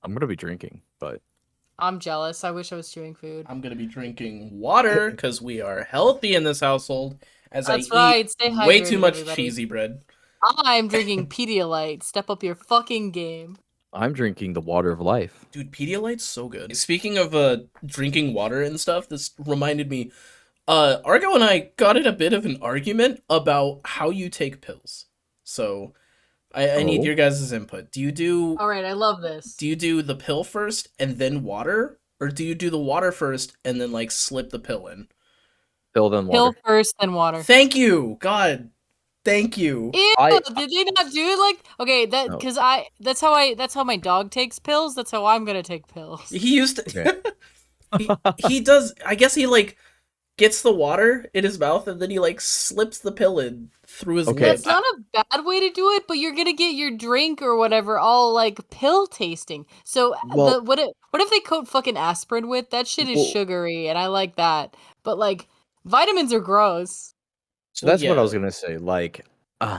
I'm gonna be drinking, but I'm jealous. I wish I was chewing food. I'm gonna be drinking water because we are healthy in this household. As I That's eat right. Stay way too hydrated, much everybody. cheesy bread. I'm drinking Pedialyte. Step up your fucking game. I'm drinking the water of life. Dude, Pedialyte's so good. Speaking of drinking water and stuff, this reminded me. Argo and I got in a bit of an argument about how you take pills. So I need Oh, your guys' input. All right, I love this. Do you do the pill first and then water, or do you do the water first and then like slip the pill in? pill then Pill water. first, then water. Thank you, God. Thank you. Ew, I did they not do it like okay, that no. because that's how my dog takes pills, that's how I'm gonna take pills. He used Okay. to, he does. I guess he like gets the water in his mouth and then he like slips the pill in through his Okay. lip. That's not a bad way to do it, but you're gonna get your drink or whatever all like pill tasting. So Well, what if they coat fucking aspirin with? That shit is well, sugary and I like that. But like vitamins are gross. so Well, that's what I yeah, was gonna say. Like,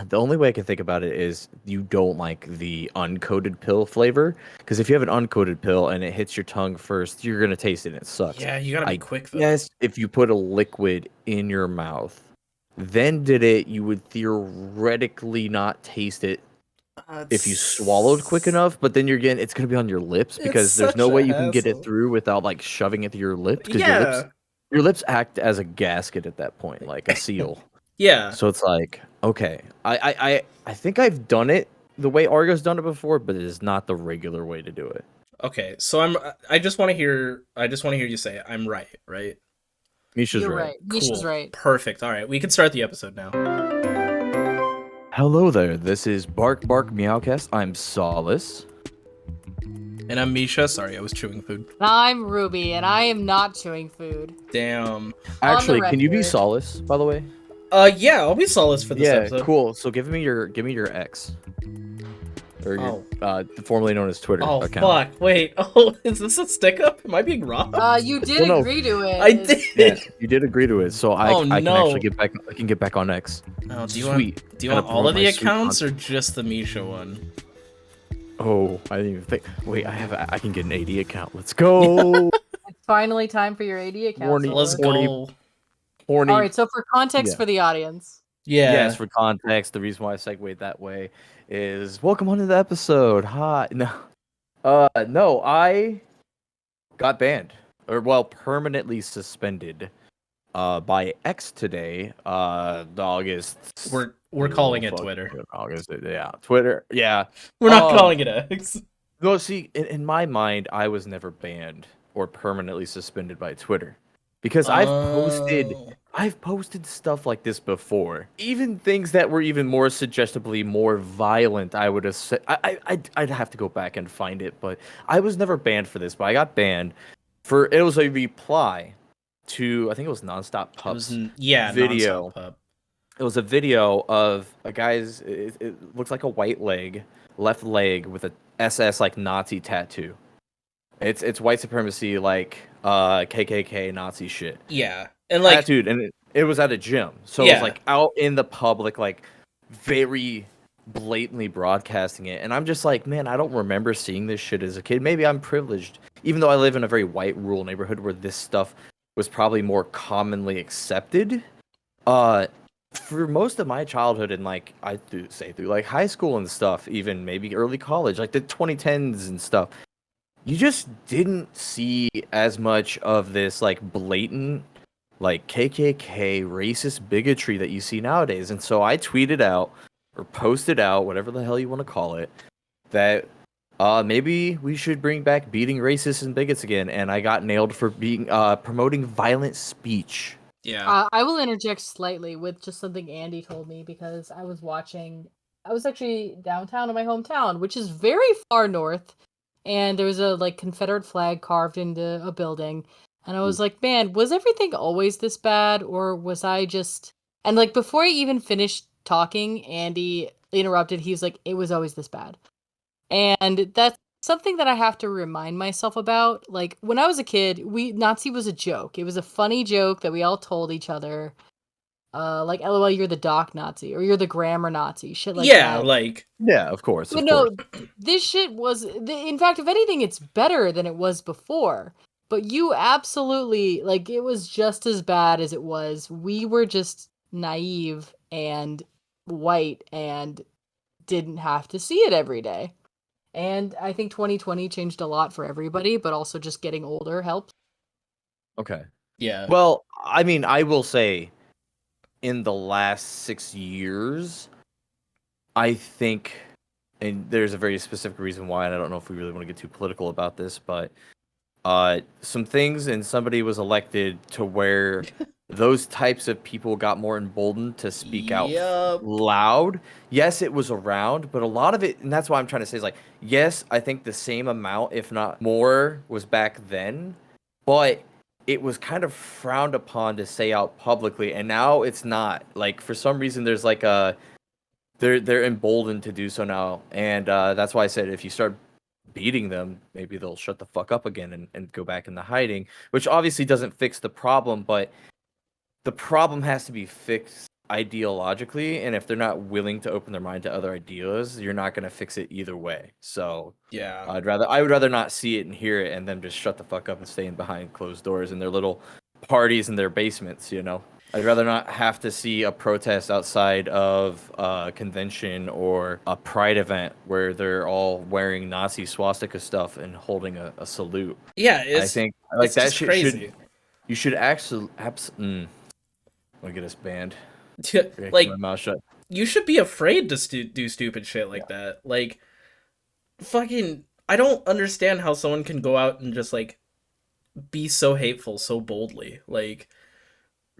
the only way I can think about it is you don't like the uncoated pill flavor, because if you have an uncoated pill and it hits your tongue first, you're gonna taste it and it sucks. yeah. You gotta be I quick though. guess if you put a liquid in your mouth, then did it, you would theoretically not taste it if you swallowed quick enough, but then it's gonna be on your lips It's because there's no such way a you can get it hassle. through without like shoving it through your lips because Yeah, your lips act as a gasket at that point, like a seal. yeah. So it's like, okay, I think I've done it the way Argo's done it before, but it is not the regular way to do it. Okay, so I'm. I just want to hear. I just want to hear you say it. I'm right. Right. Misha's You're right. right. Misha's Cool. right. Perfect. All right, we can start the episode now. Hello there. This is Bark Bark Meowcast. I'm Solace. And I'm Misha. Sorry, I was chewing food. I'm Ruby and I am not chewing food. Damn. On the Actually, can you be record. Solace, by the way? Yeah, I'll be Solace for this Yeah, episode. cool. So give me your X or your formerly known as Twitter Oh account. fuck! Wait. Oh, is this a stick up? Am I being robbed? You did Well, no. agree to it. I did. Yeah, you did agree to it, so Oh, I can actually no. get back. I can get back on X. Oh, Sweet. do you Gotta want all of promote the my sweet accounts or content. just the Misha one? Oh, I didn't even think. Wait, I can get an AD account. Let's go. It's finally time for your AD account. Horny, Solar. Let's horny, go. horny. All right, so for context Yeah. for the audience. Yeah. Yes, for context, the reason why I segued that way is welcome onto the episode. Hi. No. No, I got banned. Or well, permanently suspended by X today. August. We're calling it Twitter. August, yeah. Twitter. Yeah. We're not Um, calling it X. No, see, in my mind, I was never banned or permanently suspended by Twitter because Oh. I've posted stuff like this before, even things that were even more suggestively more violent. I would have said I'd have to go back and find it, but I was never banned for this. But I got banned for it was a reply to I think it was Nonstop It was Pups yeah, video. nonstop pup. It was a video of a guy's. It looks like a white leg, left leg with a SS like Nazi tattoo. It's white supremacy like KKK Nazi shit. Yeah. And like Tattooed, and it was at a gym, so it was yeah. like out in the public, like very blatantly broadcasting it. And I'm just like, man, I don't remember seeing this shit as a kid. Maybe I'm privileged, even though I live in a very white rural neighborhood where this stuff was probably more commonly accepted. Uh, for most of my childhood and like I do say through like high school and stuff, even maybe early college, like the 2010s and stuff, you just didn't see as much of this like blatant like KKK racist bigotry that you see nowadays. And so I tweeted out or posted out, whatever the hell you want to call it, that maybe we should bring back beating racists and bigots again. And I got nailed for being promoting violent speech. Yeah. I will interject slightly with just something Andy told me because I was actually downtown in my hometown, which is very far north, and there was a like Confederate flag carved into a building, and I was like, man, was everything always this bad, or was I just? And like before I even finished talking, Andy interrupted. He was like, it was always this bad. And that's something that I have to remind myself about. Like when I was a kid, we Nazi was a joke. It was a funny joke that we all told each other. like LOL, you're the doc Nazi or you're the grammar Nazi, shit like Yeah, that. like Yeah, of course, But of no, course. this shit was. In fact, if anything, it's better than it was before. But you absolutely like it was just as bad as it was. We were just naive and white and didn't have to see it every day. And I think 2020 changed a lot for everybody, but also just getting older helped. Okay. yeah. Well, I mean, I will say, in the last 6 years, I think, and there's a very specific reason why, and I don't know if we really want to get too political about this, but some things, and somebody was elected to where those types of people got more emboldened to speak out Yup. loud. Yes, it was around, but a lot of it, and that's why I'm trying to say is like, yes, I think the same amount, if not more, was back then, but it was kind of frowned upon to say out publicly, and now it's not. Like for some reason, there's like a they're emboldened to do so now, and that's why I said if you start beating them, maybe they'll shut the fuck up again and go back into hiding, which obviously doesn't fix the problem, but the problem has to be fixed ideologically, and if they're not willing to open their mind to other ideas, you're not going to fix it either way. So Yeah. I would rather not see it and hear it and them just shut the fuck up and stay in behind closed doors in their little parties in their basements, you know. I'd rather not have to see a protest outside of a convention or a pride event where they're all wearing Nazi swastika stuff and holding a salute. Yeah, I think like it's that just shit should crazy. you should actually I'll get us banned. I gotta keep my Like mouth shut. you should be afraid to do stupid shit like that. Like fucking I don't understand how someone can go out and just like be so hateful so boldly. Like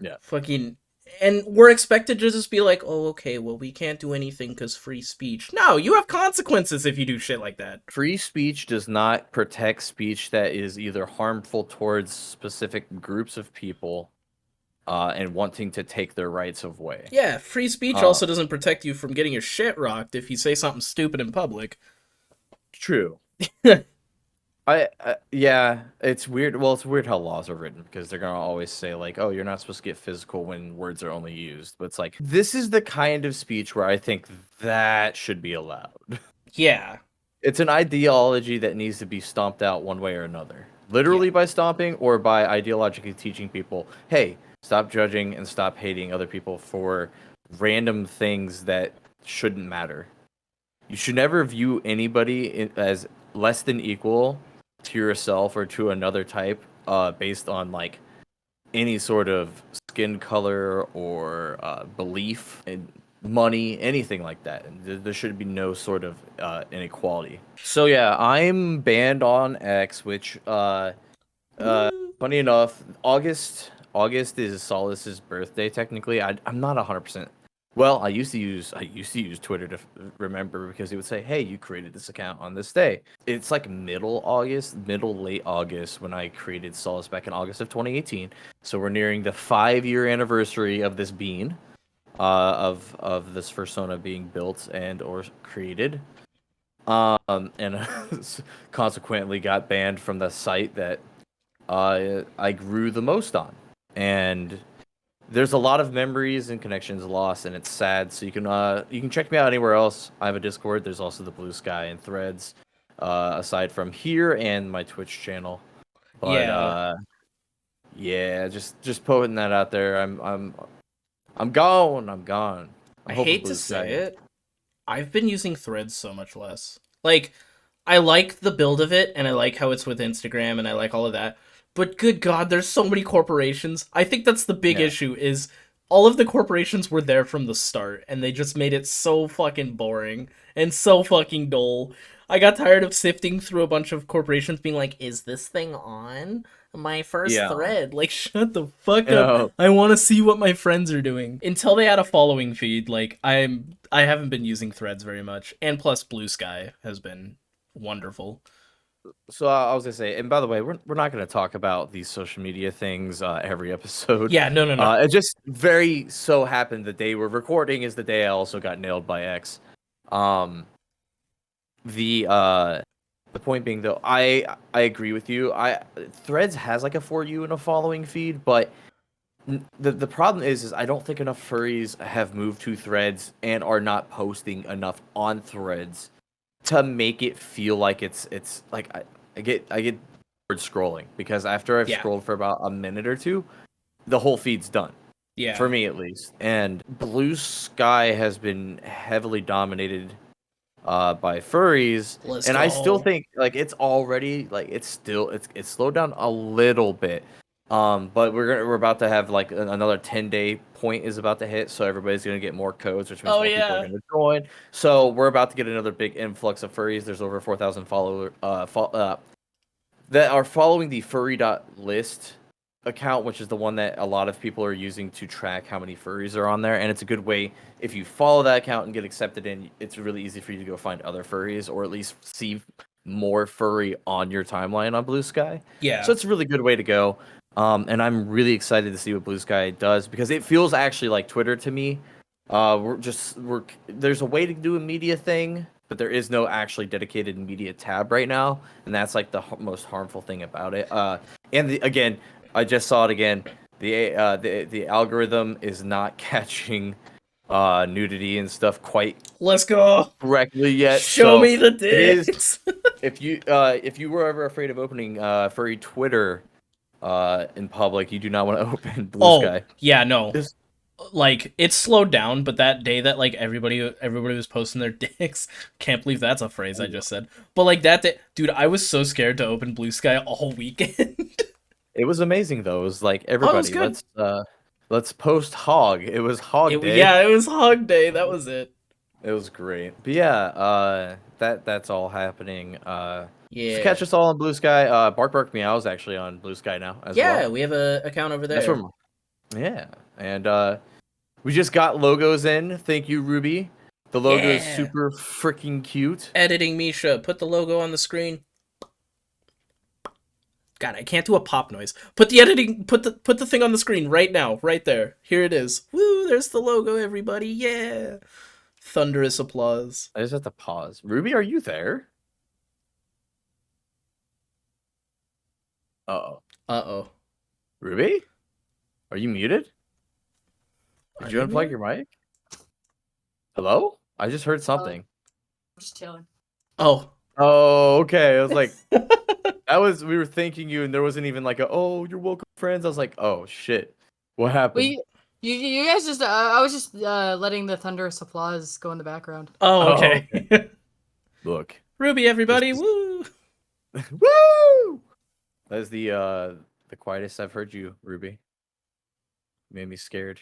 Yeah. fucking and we're expected to just be like, "Oh, okay, well we can't do anything cuz free speech." No, you have consequences if you do shit like that. Free speech does not protect speech that is either harmful towards specific groups of people and wanting to take their rights away. Yeah, free speech Uh, also doesn't protect you from getting your shit rocked if you say something stupid in public. True. Yeah, it's weird. Well, it's weird how laws are written because they're gonna always say like, "Oh, you're not supposed to get physical when words are only used." But it's like this is the kind of speech where I think that should be allowed. Yeah. It's an ideology that needs to be stomped out one way or another. Literally Yeah. by stomping or by ideologically teaching people, "Hey, stop judging and stop hating other people for random things that shouldn't matter." You should never view anybody as less than equal to yourself or to another type based on like any sort of skin color or belief and money, anything like that. And there should be no sort of inequality. So yeah, I'm banned on X, which funny enough, August is Solace's birthday. Technically, I'm not 100%. Well, I used to use Twitter to remember because it would say, "Hey, you created this account on this day." It's like late August when I created Solace back in August of 2018. So we're nearing the 5-year anniversary of this bean, of this persona being built and or created, and consequently got banned from the site that I grew the most on, and there's a lot of memories and connections lost, and it's sad. So you can check me out anywhere else. I have a Discord. There's also the Blue Sky and Threads, aside from here and my Twitch channel. But Yeah. yeah, just putting that out there. I'm gone. I'm gone. I'm I hoping hate to Blue say Sky. it. I've been using Threads so much less. Like, I like the build of it, and I like how it's with Instagram, and I like all of that. But good God, there's so many corporations. I think that's the big Yeah. issue. Is all of the corporations were there from the start, and they just made it so fucking boring and so fucking dull. I got tired of sifting through a bunch of corporations, being like, "Is this thing on?" My first Yeah. thread. Like, shut the fuck You up. know, I want to see what my friends are doing. Until they add a following feed, like I haven't been using Threads very much. And plus Blue Sky has been wonderful. so I was gonna say, and by the way, we're not gonna talk about these social media things every episode. Yeah, no, no, no. It just very so happened the day we're recording is the day I also got nailed by X. Um, the point being though, I agree with you. Threads has like a for you and a following feed, but The problem is I don't think enough furries have moved to Threads and are not posting enough on Threads to make it feel like it's like I get bored scrolling because after I've Yeah. scrolled for about a minute or two, the whole feed's done. Yeah. For me at least. And Blue Sky has been heavily dominated by furries, Let's and I still go. think like it's already like it's slowed down a little bit. But we're about to have like another 10-day point is about to hit, so everybody's gonna get more codes, which means Oh more people are yeah. gonna join. So we're about to get another big influx of furries. There's over 4,000 that are following the furry.list account, which is the one that a lot of people are using to track how many furries are on there. And it's a good way, if you follow that account and get accepted in, it's really easy for you to go find other furries or at least see more furry on your timeline on Blue Sky. Yeah. So it's a really good way to go. And I'm really excited to see what Blue Sky does because it feels actually like Twitter to me. There's a way to do a media thing, but there is no actually dedicated media tab right now, and that's like the most harmful thing about it. Again, I just saw it again. The algorithm is not catching nudity and stuff quite Let's go. correctly yet. Show So me the it is. dicks. If you were ever afraid of opening furry Twitter in public, you do not want to open Blue Oh, Sky. yeah, no. Just Like it's slowed down, but that day that like everybody was posting their dicks, can't believe that's a phrase I just said. But like that day, dude, I was so scared to open Blue Sky all weekend. it was amazing though. It was like Oh, it was everybody, good. let's post hog. It was hog day. Yeah, it was Hog Day. That was it. It was great. But yeah, that's all happening. Just Yeah. catch us all on Blue Sky. Bark Bark Meow is actually on Blue Sky now as Yeah, well. we have a account over That's there. from yeah. And we just got logos in. Thank you, Ruby. The logo is Yeah. super freaking cute. Editing Misha, put the logo on the screen. God, I can't do a pop noise. Put the thing on the screen right now, right there. Here it is. Woo, there's the logo, everybody. Yeah. Thunderous applause. I just have to pause. Ruby, are you there? Uh-oh. Uh-oh. Ruby? Are you muted? Did you unplug your mic? Hello? I just heard something. I'm just chilling. Oh. Oh, okay. I was like, we were thanking you, and there wasn't even like oh, you're welcome, friends. I was like, oh shit, what happened? You guys just I was just letting the thunderous applause go in the background. Oh, Oh, okay. Look, Ruby, everybody, This woo! woo! That is the quietest I've heard you, Ruby. Made me scared.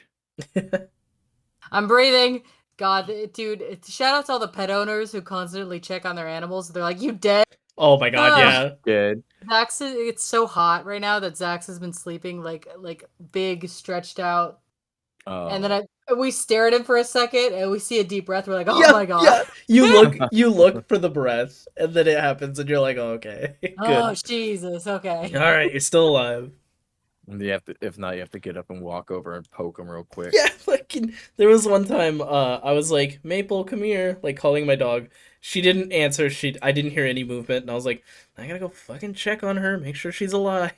I'm breathing. God, dude, shout out to all the pet owners who constantly check on their animals. They're like, "You dead?" Oh my god, yeah. Good. Zax, it's so hot right now that Zax has been sleeping like big, stretched out. And then we stare at him for a second, and we see a deep breath. We're like, "Oh my god!" Yeah. You look for the breath, and then it happens, and you're like, oh, okay, good. Oh Jesus, okay. All right, you're still alive. And you have to, if not, you have to get up and walk over and poke him real quick. Yeah, fucking. There was one time, I was like, Maple, come here, like calling my dog. She didn't answer. I didn't hear any movement, and I was like, I gotta go fucking check on her, make sure she's alive.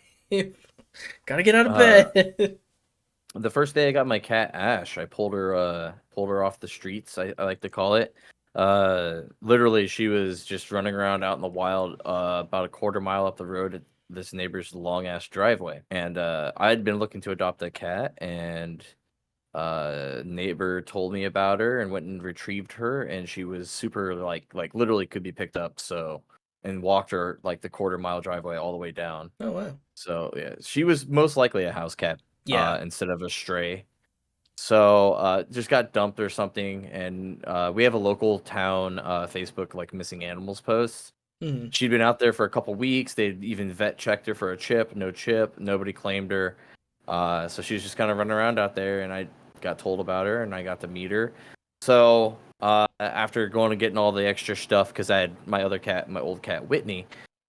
Gotta get out of bed. The first day I got my cat Ash, I pulled her off the streets, I like to call it. Literally she was just running around out in the wild about a quarter mile up the road at this neighbor's long ass driveway. And I had been looking to adopt a cat, and neighbor told me about her and went and retrieved her, and she was super like literally could be picked up, so and walked her like the quarter mile driveway all the way down. Oh wow. So yeah, she was most likely a house cat. Yeah. Instead of a stray. So just got dumped or something, and we have a local town Facebook like missing animals post. Mhm. She'd been out there for a couple weeks. They'd even vet checked her for a chip, no chip. Nobody claimed her. So she was just kind of running around out there, and I got told about her, and I got to meet her. So after going and getting all the extra stuff, because I had my other cat, my old cat Whitney,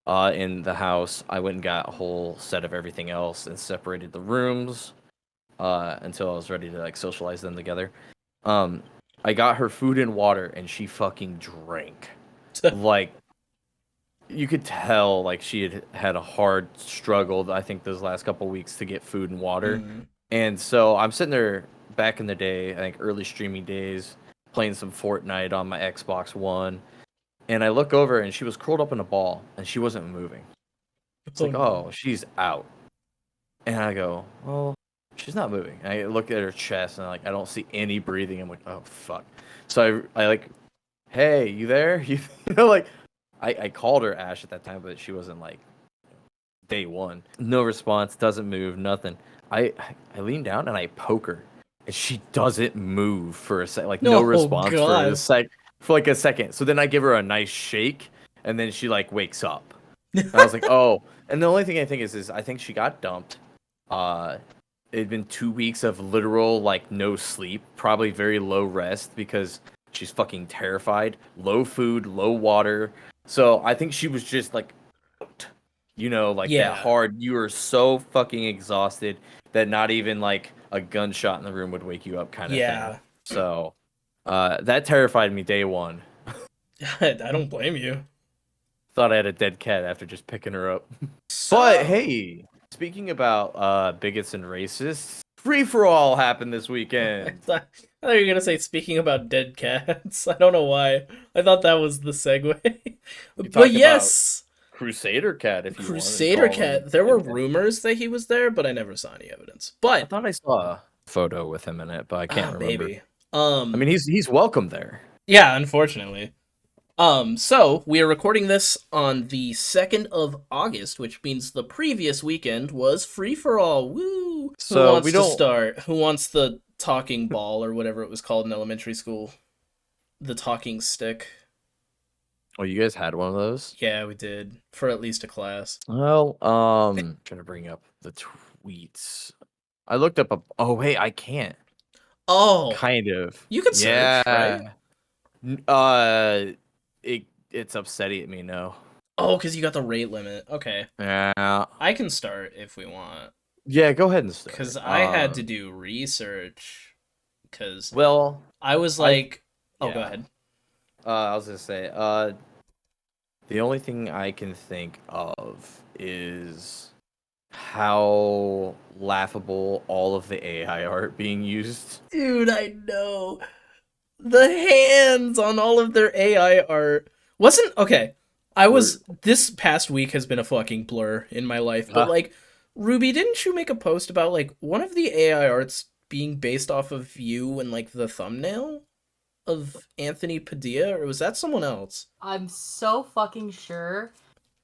in the house, I went and got a whole set of everything else and separated the rooms until I was ready to like socialize them together. I got her food and water, and she fucking drank. Like, you could tell like she had a hard struggle, I think, those last couple weeks to get food and water. And so I'm sitting there back in the day, I think early streaming days, playing some Fortnite on my Xbox One. And I look over and she was curled up in a ball and she wasn't moving. It's Oh like, no. oh, she's out. And I go, well, she's not moving. I look at her chest and like I don't see any breathing. I'm like, oh fuck. So I like, hey, you there? You know, like I called her Ash at that time, but she wasn't like day one. No response, doesn't move, nothing. I lean down and I poke her, and she doesn't move for a sec, like no Oh response god. for like a second. So then I give her a nice shake, and then she like wakes up. And I was like, oh. And the only thing I think is I think she got dumped. Uh, it'd been 2 weeks of literal like no sleep, probably very low rest because she's fucking terrified. Low food, low water. So I think she was just like, you know, like that Yeah. hard. You were so fucking exhausted that not even like a gunshot in the room would wake you up, kind of thing. Yeah. So that terrified me day one. I don't blame you. Thought I had a dead cat after just picking her up. So, But hey, speaking about bigots and racists, free for all happened this I weekend. thought, I thought you were gonna say speaking about dead cats. I don't know why. I thought that was the segue. You But talk about yes, Crusader Cat, if you wanted to Crusader call him. Cat. There were rumors that he was there, but I never saw any evidence. I But thought I saw a photo with him in it, but I can't remember. maybe. I mean, he's welcome there. Yeah, unfortunately. So we are recording this on the 2nd of August, which means the previous weekend was free for all. Woo! So Who wants we to don't. start? Who wants the talking ball or whatever it was called in elementary school? The talking stick. Oh, you guys had one of those? Yeah, we did for at least a class. Well, trying to bring up the tweets. I looked up a. Oh wait, I can't. Oh, Kind of. you could search, right? Yeah. It's upsetting me. No. Oh, because you got the rate limit. Okay, Yeah. I can start if we want. Yeah. Go ahead and start. Because I had to do research. Because Well, I was I- like, oh, go yeah. ahead. I was gonna say. The only thing I can think of is how laughable all of the AI art being used. Dude, I know. The hands on all of their AI art wasn't okay. This past week has been a fucking blur in my life, but Uh. like, Ruby, didn't you make a post about like one of the AI arts being based off of you and like the thumbnail of Anthony Padilla, or was that someone else? I'm so fucking sure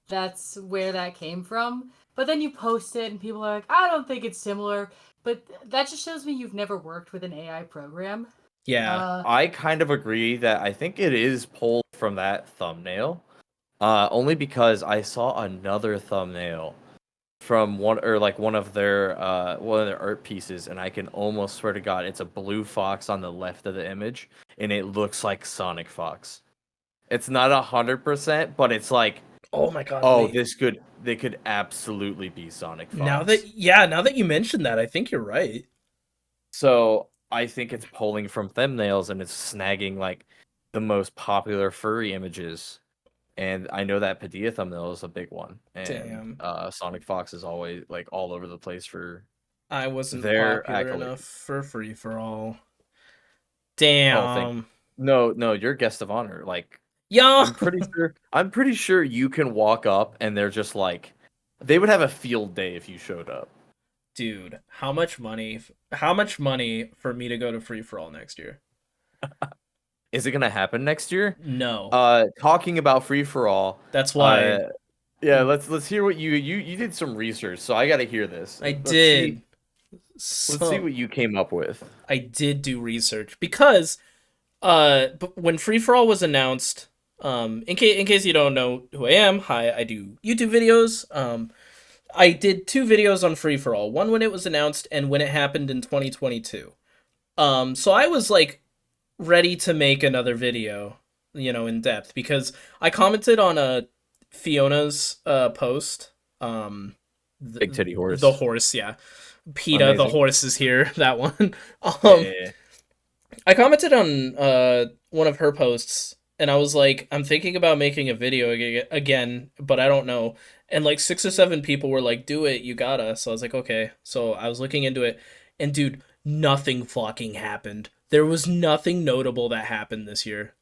that's where that came from. But then you post it and people are like, I don't think it's similar. But that just shows me you've never worked with an AI program. Yeah. I kind of agree that I think it is pulled from that thumbnail. Only because I saw another thumbnail from one of their art pieces, and I can almost swear to God it's a blue fox on the left of the image, and it looks like Sonic Fox. It's not 100%, but it's like, Oh my god. oh, wait. they could absolutely be Sonic Fox. Now that you mentioned that, I think you're right. So I think it's pulling from thumbnails and it's snagging like the most popular furry images. And I know that Padilla thumbnail is a big one. And Damn. Sonic Fox is always like all over the place for I wasn't their popular accolades. enough for free for all. Oh, Damn. no, you're guest of honor. Like Yeah. I'm pretty sure you can walk up and they're just like they would have a field day if you showed up. Dude, how much money for me to go to free for all next year? Is it gonna happen next year? No. Talking about free for all. That's why Yeah, let's hear what you did some research, so I gotta hear this. I did. Let's see what you came up with. I did do research because but when free for all was announced, in case you don't know who I am, hi, I do YouTube videos. I did 2 videos on free for all. One when it was announced and when it happened in 2022. So I was like ready to make another video, in depth, because I commented on Fiona's post. Big titty horse. The horse, yeah. PETA, Amazing. the horse is here. That one. Yeah. I commented on one of her posts, and I was like, I'm thinking about making a video again, but I don't know. And like 6 or 7 people were like, do it, you gotta. So I was like, okay. So I was looking into it. And dude, nothing fucking happened. There was nothing notable that happened this year.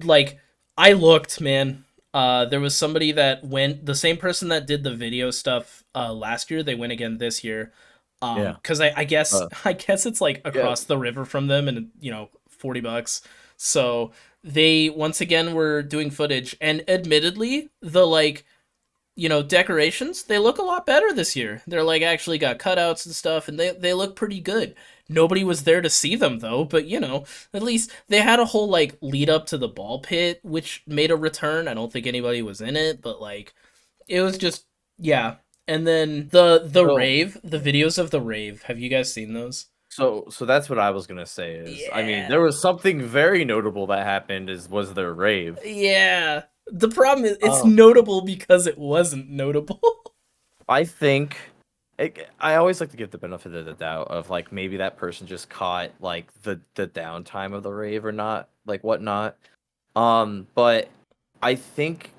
Like I looked, man. There was somebody that went, the same person that did the video stuff last year. They went again this year. Yeah. Because I guess Uh, I guess it's like yeah. across the river from them, and $40. So they once again were doing footage, and admittedly, the decorations, they look a lot better this year. They're like actually got cutouts and stuff, and they look pretty good. Nobody was there to see them though, but at least they had a whole like lead up to the ball pit, which made a return. I don't think anybody was in it, but like it was just, yeah. And then the So, rave, the videos of the rave. Have you guys seen those? so that's what I was gonna say is, I mean, Yeah. there was something very notable that happened. Was their rave? Yeah. The problem is it's Oh. notable because it wasn't notable. I think I always like to give the benefit of the doubt of like maybe that person just caught like the downtime of the rave or not, like whatnot. But I think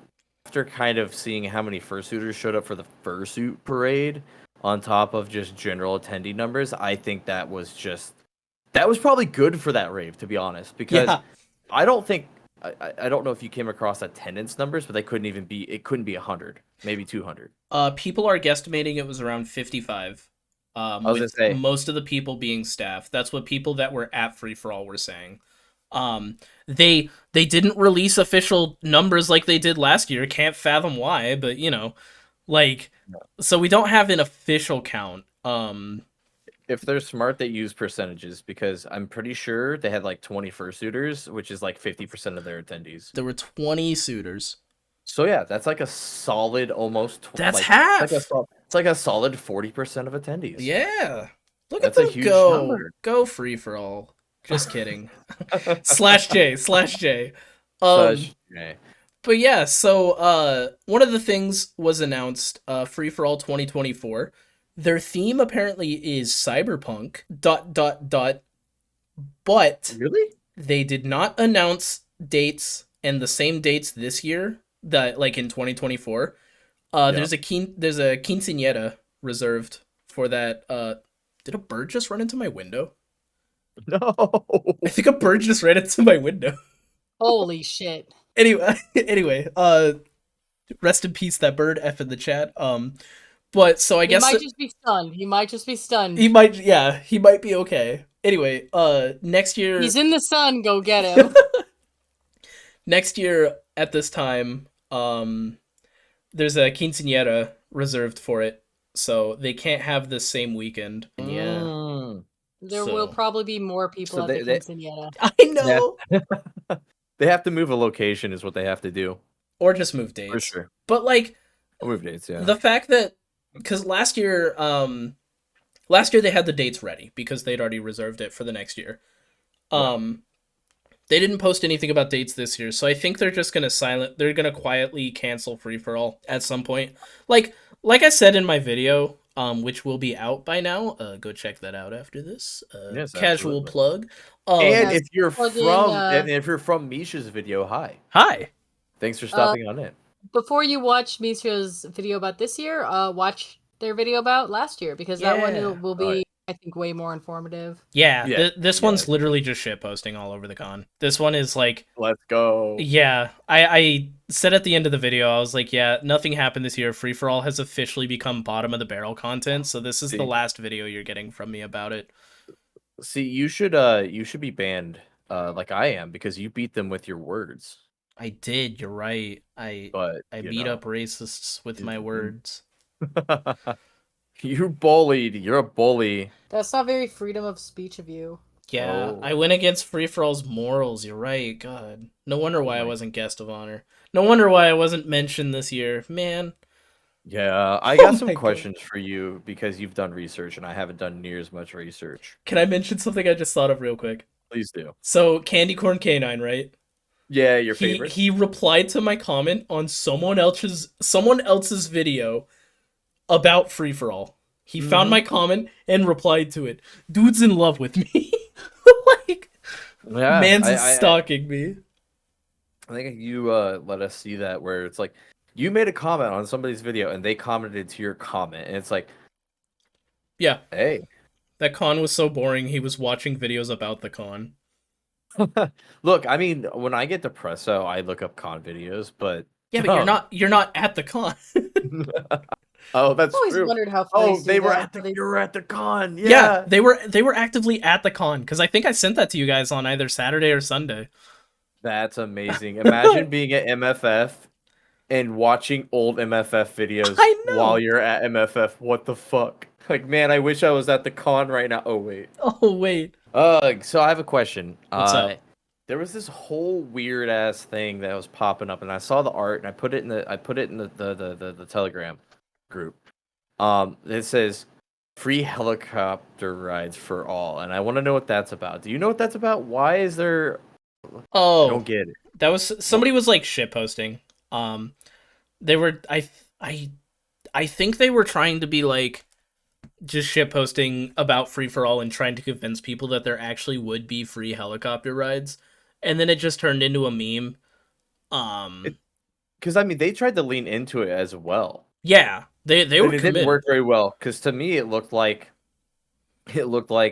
after kind of seeing how many fursuiters showed up for the fursuit parade, on top of just general attendee numbers, I think that was probably good for that rave, to be honest, because Yeah. I don't think I don't know if you came across attendance numbers, but it couldn't be 100, maybe 200. People are guesstimating it was around 55. I was gonna With say, most of the people being staff. That's what people that were at Free for All were saying. They didn't release official numbers like they did last year. Can't fathom why, but like, so we don't have an official count. if they're smart, they use percentages, because I'm pretty sure they had like 20 fursuiters, which is like 50% of their attendees. There were 20 suitors. So yeah, that's like a solid almost That's like half. it's like a solid 40% of attendees. Yeah. Look That's at a them huge go. number. Go Free for All. Just kidding. slash J. Slash J. Such yeah. But yeah, so one of the things was announced, Free for All 2024. Their theme apparently is cyberpunk dot dot dot, but Really? they did not announce dates and the same dates this year that like in 2024. Yeah. There's a quinceañera reserved for that. Did a bird just run into my window? No. I think a bird just ran into my window. Holy shit. Anyway, rest in peace that bird, F in the chat. But so I guess He might just be stunned. He might just be stunned. he might be okay. Anyway, next year He's in the sun. Go get him. next year at this time, there's a quinceañera reserved for it, so they can't have the same weekend. Yeah, Mm. There So- will probably be more people So at they- the quinceañera. I know. They have to move a location is what they have to do. Or just move dates. For sure. But like I'll move dates, yeah. the fact that, because last year they had the dates ready because they'd already reserved it for the next year. They didn't post anything about dates this year, so I think they're just they're gonna quietly cancel Free for All at some point. Like I said in my video, which will be out by now. Go check that out after this. Yes, Casual absolutely. plug. And Yes, if you're plugging, if you're from Misha's video, hi. Hi. Thanks for stopping on it. Before you watch Misha's video about this year, watch their video about last year, because that Yeah. one will be, I think, way more informative. Yeah, Yeah, this yeah. one's literally just shit posting all over the con. This one is like, Let's go. yeah, I said at the end of the video, I was like, yeah, nothing happened this year. Free for All has officially become bottom of the barrel content, so this is the See. last video you're getting from me about it. See, you should be banned, like I am, because you beat them with your words. I did, you're right. But I you beat know. up racists with my Mhm. words. You bullied. You're a bully. That's not very freedom of speech of you. Yeah, Oh. I went against Free for All's morals, you're right. God. No wonder why I my- wasn't guest of honor. No wonder why I wasn't mentioned this year. Man. Yeah, I Oh got some my God. questions for you because you've done research and I haven't done near as much research. Can I mention something I just thought of real quick? Please do. So, Candy Corn Canine, right? Yeah, your favorite. He replied to my comment on someone else's video about Free for All. He found Mhm. my comment and replied to it. Dude's in love with me. Like, Yeah, man's I stalking me. think you let us see that where it's like you made a comment on somebody's video and they commented to your comment and it's like, Yeah. hey, That con was so boring. He was watching videos about the con. Look, I mean, when I get depressed, so I look up con videos, but Yeah, but you're not at the con. oh, I've that's always true. wondered how Oh, flags do they were that. at the They- you were at the con. Yeah, Yeah. they were actively at the con because I think I sent that to you guys on either Saturday or Sunday. That's amazing. Imagine being at MFF and watching old MFF videos I while know. you're at MFF. What the fuck? Like, man, I wish I was at the con right now. Oh wait. Oh wait, So I have a question. what's up? There was this whole weird ass thing that was popping up, and I saw the art, and I put it in the Telegram group. It says free helicopter rides for all, and I want to know what that's about. Do you know what that's about? Why is there? I Oh, don't get it. that was somebody was like shit posting. They were I think they were trying to be like just shit posting about free for all and trying to convince people that there actually would be free helicopter rides, and then it just turned into a meme. Because I mean, they tried to lean into it as well, Yeah, they and were it didn't committed. work very well. Because to me, it looked like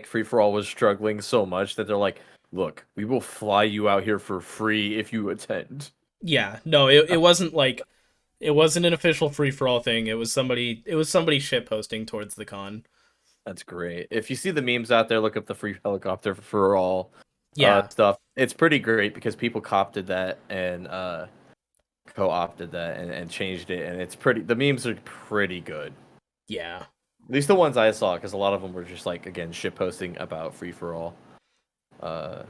free for all was struggling so much that they're like, "Look, we will fly you out here for free if you attend." Yeah, no, it wasn't like it wasn't an official free for all thing. It was somebody shit posting towards the con. That's great. If you see the memes out there, look up the free helicopter for all Yeah, stuff. It's pretty great because people co-opted that and and changed it, and it's pretty. The memes are pretty good. yeah. At least the ones I saw, because a lot of them were just like again shit posting about free for all. Uh,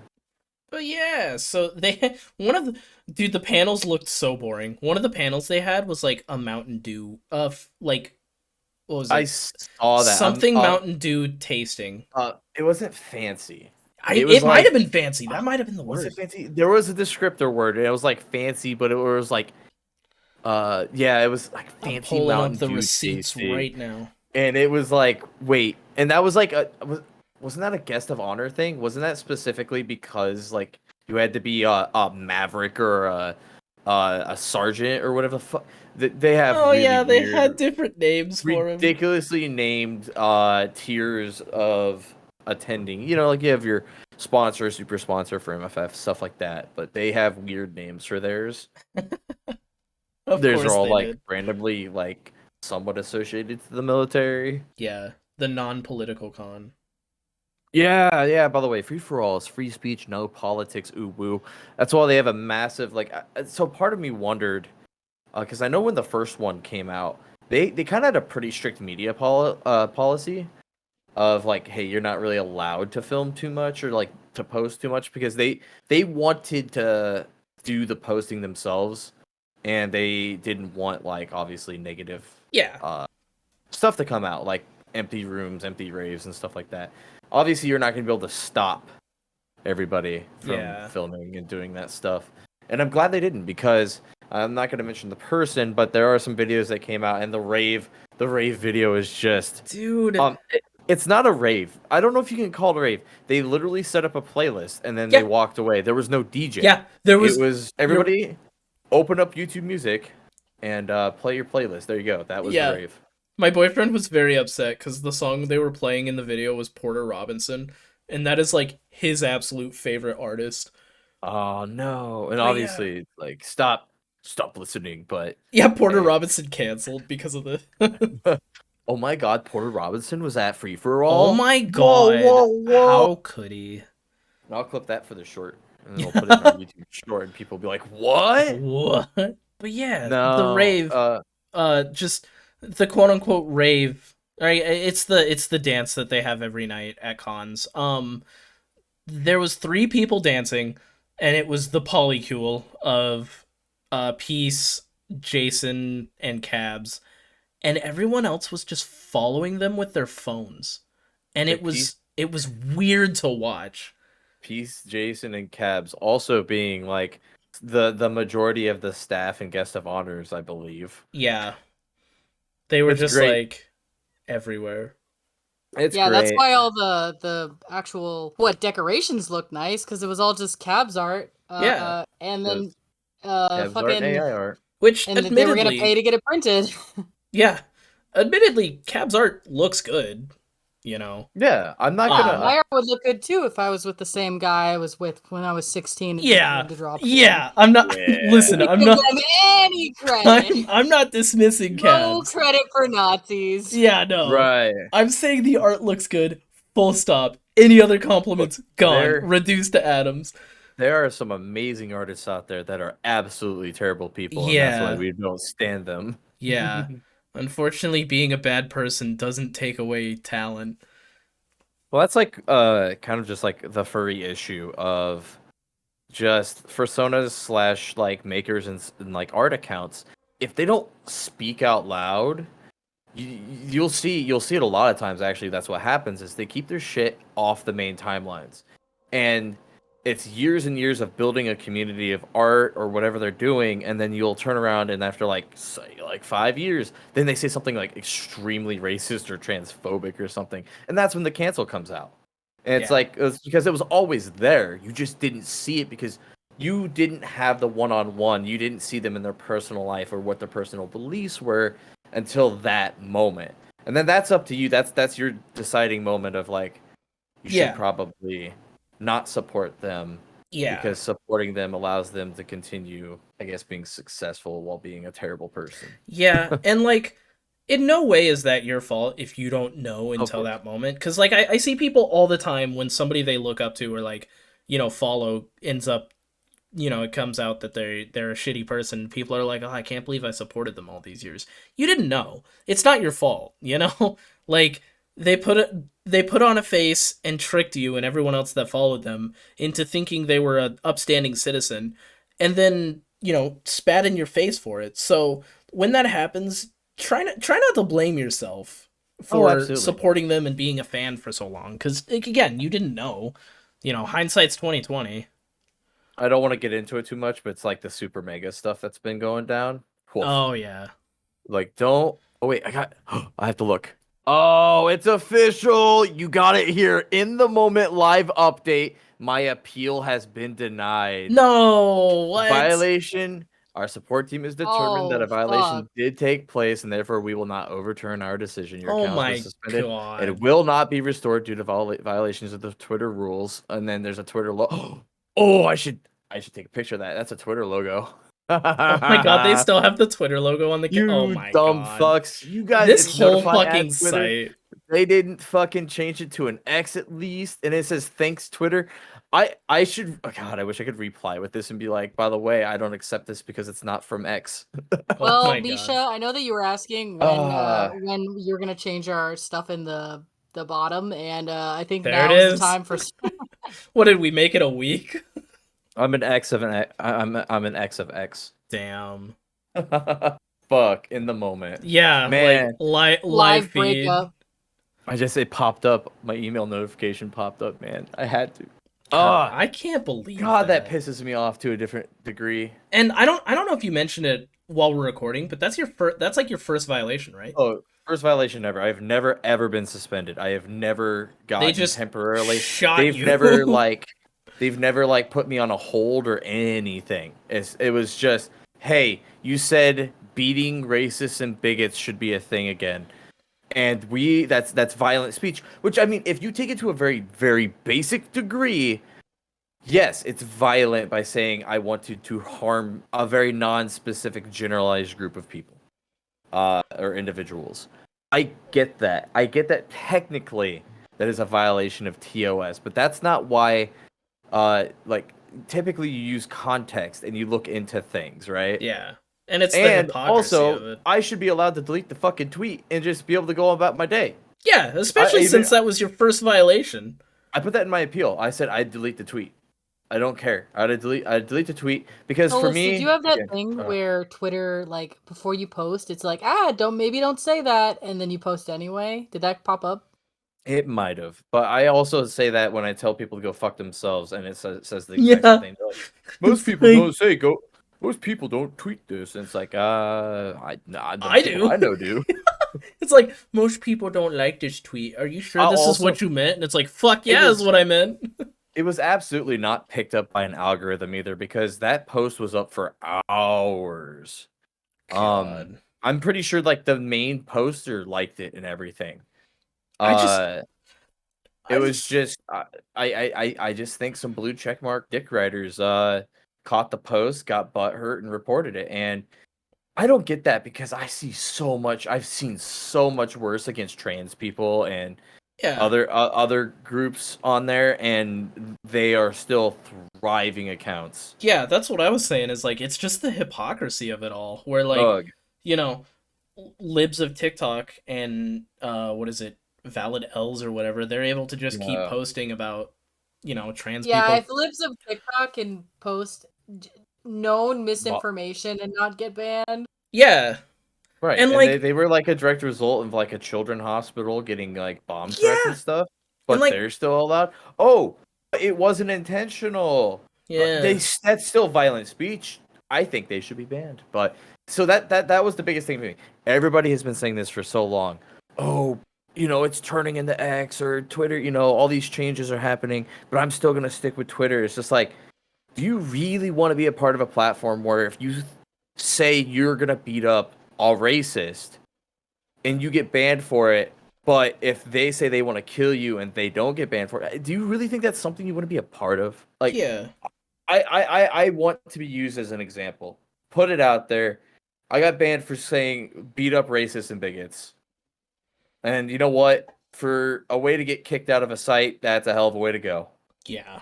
But yeah, so they one of the panels looked so boring. One of the panels they had was like a Mountain Dew like what was I it? saw that. Something Mountain Dew tasting. It wasn't fancy. It might have been fancy. That might have been the Was word. it fancy? There was a descriptor word, and it was like fancy, but it was like, yeah, it was like I'm fancy pulling Mountain up the Dew receipts tasty. right now. And it was like, wait, and that was like wasn't that a guest of honor thing? Wasn't that specifically because like you had to be a maverick or a sergeant or whatever the fuck? They have Oh really yeah, they weird, had different names for him. ridiculously named tiers of attending. You know, like you have your sponsor, super sponsor for MFF, stuff like that. But they have weird names for theirs. Of Theirs course are all they like did. randomly like somewhat associated to the military. Yeah, the non-political con. Yeah, yeah. By the way, free for all is free speech, no politics, ooh woo. That's why they have a massive like. So part of me wondered, because I know when the first one came out, they kind of had a pretty strict media policy of like, hey, you're not really allowed to film too much or like to post too much because they wanted to do the posting themselves, and they didn't want like obviously negative Yeah. stuff to come out like empty rooms, empty raves, and stuff like that. Obviously, you're not going to be able to stop everybody from Yeah. filming and doing that stuff. And I'm glad they didn't because I'm not going to mention the person, but there are some videos that came out, and the rave video is just Dude. it's not a rave. I don't know if you can call it a rave. They literally set up a playlist and then Yeah. they walked away. There was no DJ. Yeah, there was It was everybody open up YouTube Music and play your playlist. There you go. That was Yeah. the rave. My boyfriend was very upset because the song they were playing in the video was Porter Robinson, and that is like his absolute favorite artist. Oh no! And But obviously, like, stop listening. But Yeah, Porter hey. Robinson canceled because of the. Oh my God, Porter Robinson was at Free for All. Oh my God! Whoa! How could he? And I'll clip that for the short, and then we'll put it in our YouTube short, and people will be like, "What?" What? But yeah, No, the rave. Just the quote unquote rave. Right, it's the dance that they have every night at cons. There was 3 people dancing, and it was the polycule of Peace, Jason, and Cabs, and everyone else was just following them with their phones, and Like it was weird to watch. Peace, Jason, and Cabs also being like the majority of the staff and guest of honors, I believe. Yeah, they were It's just great. like everywhere. It's yeah, great. that's why all the actual decorations look nice because it was all just Cabs art. Yeah. And then Cabs art, fucking AI art. Which and they were gonna admittedly, pay to get it printed. yeah, admittedly, Cab's art looks good. you know. Yeah, I'm not Yeah, gonna. my art would look good too if I was with the same guy I was with when I was 16 and told Yeah, him to draw. yeah. I'm not. Yeah. Listen, Give I'm them not. any credit. I'm not dismissing No Cads. credit for Nazis. Yeah, no. Right. I'm saying the art looks good. Full stop. Any other compliments gone, there reduced to atoms. there are some amazing artists out there that are absolutely terrible people, and that's why Yeah, we don't stand them. yeah. Unfortunately, being a bad person doesn't take away talent. Well, that's like kind of just like the furry issue of just personas slash like makers and like art accounts. If they don't speak out loud, you'll see it a lot of times. Actually, that's what happens is they keep their shit off the main timelines, and it's years and years of building a community of art or whatever they're doing, and then you'll turn around and after like say, like 5 years, then they say something like extremely racist or transphobic or something, and that's when the cancel comes out. And it's Yeah. like it's because it was always there. You just didn't see it because you didn't have the one-on-one. You didn't see them in their personal life or what their personal beliefs were until that moment. And then that's up to you. That's your deciding moment of like you should Yeah, probably not support them yeah. because supporting them allows them to continue, I guess, being successful while being a terrible person. Yeah, and like, in no way is that your fault if you don't know Of until course. that moment. Because like, I see people all the time when somebody they look up to or like, follow ends up, it comes out that they're a shitty person. People are like, oh, I can't believe I supported them all these years. You didn't know. It's not your fault. Like they put on a face and tricked you and everyone else that followed them into thinking they were an upstanding citizen, and then spat in your face for it. So when that happens, try not to blame yourself Oh, for absolutely. supporting them and being a fan for so long, because again, you didn't know. Hindsight's 2020. I don't want to get into it too much, but it's like the super mega stuff that's been going down. Woof. Oh yeah. Like, don't. Oh wait, I have to look. Oh, it's official. You got it here in the moment live update. My appeal has been denied. No, what? Violation. Our support team has determined that Oh a fuck. violation did take place, and therefore we will not overturn our decision. Your Oh account has been my suspended. god. It will not be restored due to violations of the Twitter rules. And then there's a Twitter logo. Oh, I should take a picture of that. That's a Twitter logo. Oh my god, they still have the Twitter logo on the oh You my dumb god. fucks. You guys, This it's whole notify at fucking Twitter. site. They didn't fucking change it to an X at least, and it says thanks Twitter. I should. Oh God, I wish I could reply with this and be like, by the way, I don't accept this because it's not from X. Oh Well, my Misha, god. I know that you were asking Uh, when you're gonna change our stuff in the bottom, and I think There it now is the is. time for. What did we make it a week? I'm an X of an X. I'm an X of X. Damn. Fuck in the moment, Yeah, man. like live Live feed. breakup. I just it popped up. My email notification popped up. Man, I had to. God, Ah, I can't believe God, that that. pisses me off to a different degree. And I don't know if you mentioned it while we're recording, but that's like your first violation, right? Oh, first violation ever. I've never ever been suspended. I have never They gotten just temporarily. shot They've you. never like they've never like put me on a hold or anything. It was just, hey, you said beating racists and bigots should be a thing again. And that's violent speech, which I mean, if you take it to a very very basic degree, yes, it's violent by saying I want to harm a very non-specific generalized group of people or individuals. I get that. I get that technically that is a violation of TOS, but that's not why. Like typically you use context and you look into things, right? Yeah. And it's the And hypocrisy of also, it. I should be allowed to delete the fucking tweet and just be able to go about my day. Yeah, especially Even since that was your first violation. I put that in my appeal. I said I'd delete the tweet. I don't care. I'd delete the tweet because for Did me, you have that again, thing where Twitter, like, before you post, it's like, don't say that, and then you post anyway? Did that pop up? it might have, but I also say that when I tell people to go fuck themselves, and it says the exact Yeah. same thing. They're like, most It's people like, don't say go. Most people don't tweet this, and it's like, nah, the I people do. I know do. It's like, most people don't like this tweet. Are you sure I'll this is also, what you meant? And it's like, fuck it yeah, is was what I meant. it was absolutely not picked up by an algorithm either because that post was up for hours. God. I'm pretty sure like the main poster liked it and everything. I just, It I was just, just I just think some blue checkmark dick writers caught the post, got butthurt, and reported it. And I don't get that because I've seen so much worse against trans people and yeah, other groups on there, and they are still thriving accounts. yeah. That's what I was saying. Is like it's just the hypocrisy of it all, where like, Ugh. you know, libs of TikTok and what is it, Valid L's or whatever, they're able to just keep Yeah. posting about, trans Yeah, people. if libs of TikTok can post known Well, misinformation and not get banned. Yeah, right, and and like, they were like a direct result of like a children's hospital getting like bomb threats and yeah, stuff, and but like, they're still allowed. Oh, it wasn't intentional. yeah, That's still violent speech. I think they should be banned. But so that was the biggest thing to me. Everybody has been saying this for so long. Oh, it's turning into X or Twitter. All these changes are happening, but I'm still gonna stick with Twitter. It's just like, do you really want to be a part of a platform where if you say you're gonna beat up a racist and you get banned for it, but if they say they want to kill you and they don't get banned for it, do you really think that's something you want to be a part of? Like, yeah, I want to be used as an example. Put it out there. I got banned for saying beat up racists and bigots. And you know what? For a way to get kicked out of a site, that's a hell of a way to go. yeah.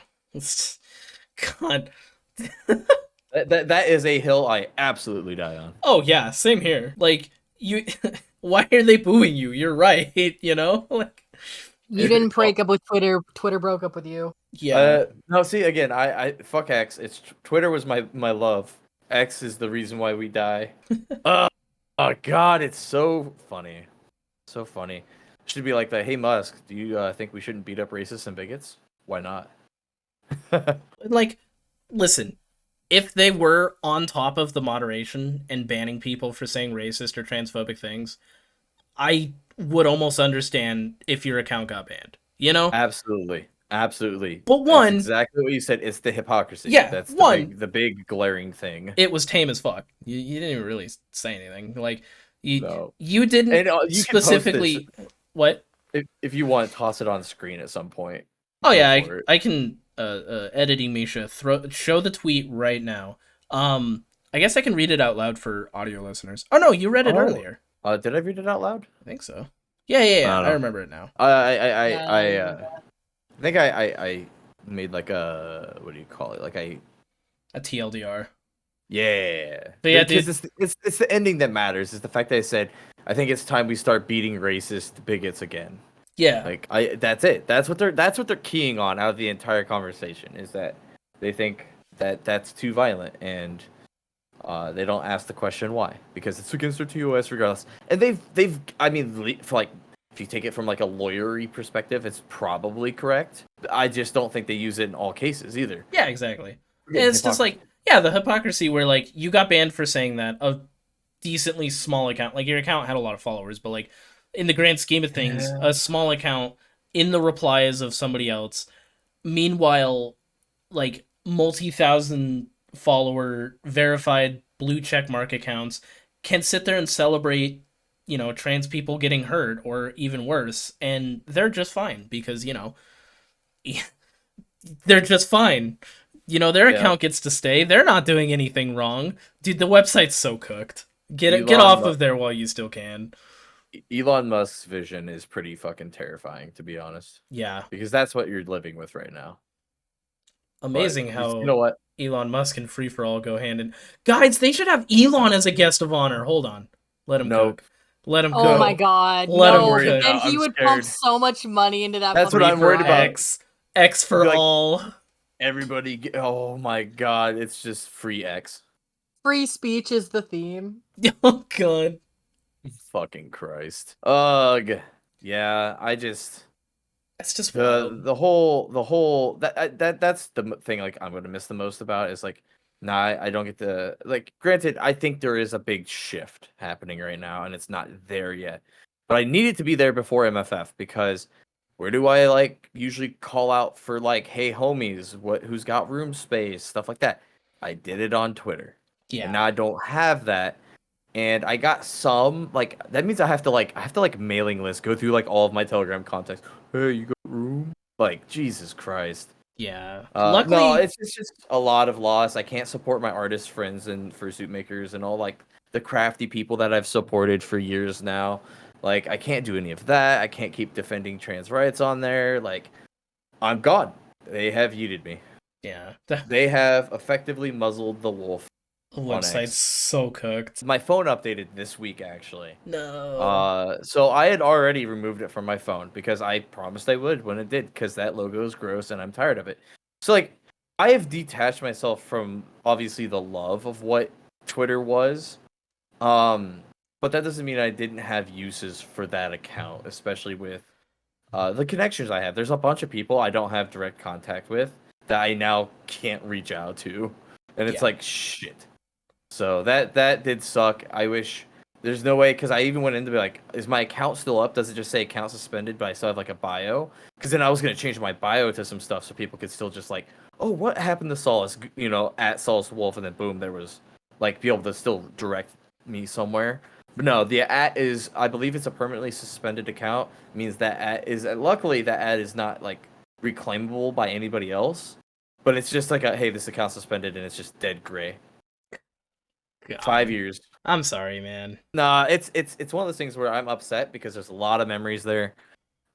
God. That is a hill I absolutely die on. Oh yeah, same here. Like you, why are they booing you? You're right. Like You didn't break up with Twitter. Twitter broke up with you. yeah, No, see again, I fuck X. It's Twitter was my love. X is the reason why we die. uh, oh God, it's so funny, so funny. Should be like that. Hey Musk, do you think we shouldn't beat up racists and bigots? Why not? like listen. If they were on top of the moderation and banning people for saying racist or transphobic things, I would almost understand if your account got banned. Absolutely, absolutely. But That's one, exactly what you said. It's the hypocrisy. yeah, That's one, the big glaring thing. it was tame as fuck. You didn't even really say anything. Like you No, you didn't and you can post this specifically what? if you want. Toss it on screen at some point. Oh Go yeah, for it. I can editing Misha show the tweet right now. I guess I can read it out loud for audio listeners. Oh no, you read it Oh, earlier. did I read it out loud? I think so. Yeah. I don't I know. remember it now. I think I made like a, what do you call it? Like A TLDR. yeah. But yeah, Because dude. it's the ending that matters. Is the fact that I said I think it's time we start beating racist bigots again. Yeah. Like that's it. That's what they're keying on out of the entire conversation, is that they think that that's too violent, and they don't ask the question why, because it's against their TOS regardless. And they've I mean, for like, if you take it from like a lawyery perspective, it's probably correct. I just don't think they use it in all cases either. Yeah, exactly. Again, And it's just hypocrisy. like, yeah, the hypocrisy where like you got banned for saying that a decently small account, like your account had a lot of followers, but like in the grand scheme of things, Yeah. a small account in the replies of somebody else. Meanwhile, like multi-thousand follower verified blue check mark accounts can sit there and celebrate, trans people getting hurt or even worse, and they're just fine because, they're just fine. Their Yeah. account gets to stay. They're not doing anything wrong. Dude, the website's so cooked. Get Elon off Mu- of there while you still can. Elon Musk's vision is pretty fucking terrifying, to be honest, Yeah. because that's what you're living with right now. Amazing But you how know what? Elon Musk and free for all go hand in. Guys, they should have Elon as a guest of honor. Hold on. Let him Nope. cook. Let him Oh cook. my god, Let him no! worried cook. Then about. he I'm would pump scared. so much money into that. That's what fucking I'm worried site. about. X for Be like, all. everybody, oh my god, it's just free X. Free speech is the theme. Oh god. Fucking Christ. Ugh. Yeah, I just That's just wild. the whole that's the thing. Like, I'm gonna miss the most about is like, nah, I don't get the, like. Granted, I think there is a big shift happening right now, and it's not there yet. But I need it to be there before MFF, because where do I like usually call out for like, hey homies, who's got room space, stuff like that. I did it on Twitter, and Yeah. now I don't have that. and I got some like that means I have to mailing list go through like all of my Telegram contacts. Hey, you got room? Like Jesus Christ. Yeah. No, Luckily, it's just a lot of loss. I can't support my artist friends and fursuit makers and all like the crafty people that I've supported for years now. Like I can't do any of that. I can't keep defending trans rights on there. Like I'm gone. They have yeeted me. yeah. The They have effectively muzzled the wolf on website's X. so cooked. My phone updated this week actually. No. So I had already removed it from my phone because I promised I would when it did because that logo is gross and I'm tired of it. So like I have detached myself from obviously the love of what Twitter was. But that doesn't mean I didn't have uses for that account, especially with the connections I have. There's a bunch of people I don't have direct contact with that I now can't reach out to. And it's Yeah. like shit. So that did suck. I wish there's no way because I even went into be like, is my account still up? Does it just say account suspended? But I still have like a bio. Because then I was gonna change my bio to some stuff so people could still just like, oh, what happened to Solace? You know, at Solace Wolf, and then boom, there was like be able to still direct me somewhere. But no, the ad is I believe it's a permanently suspended account. Means that ad is luckily that ad is not like reclaimable by anybody else. But it's just like a hey, this account's suspended and it's just dead gray. God. 5 years. I'm sorry, man. Nah, it's one of those things where I'm upset because there's a lot of memories there.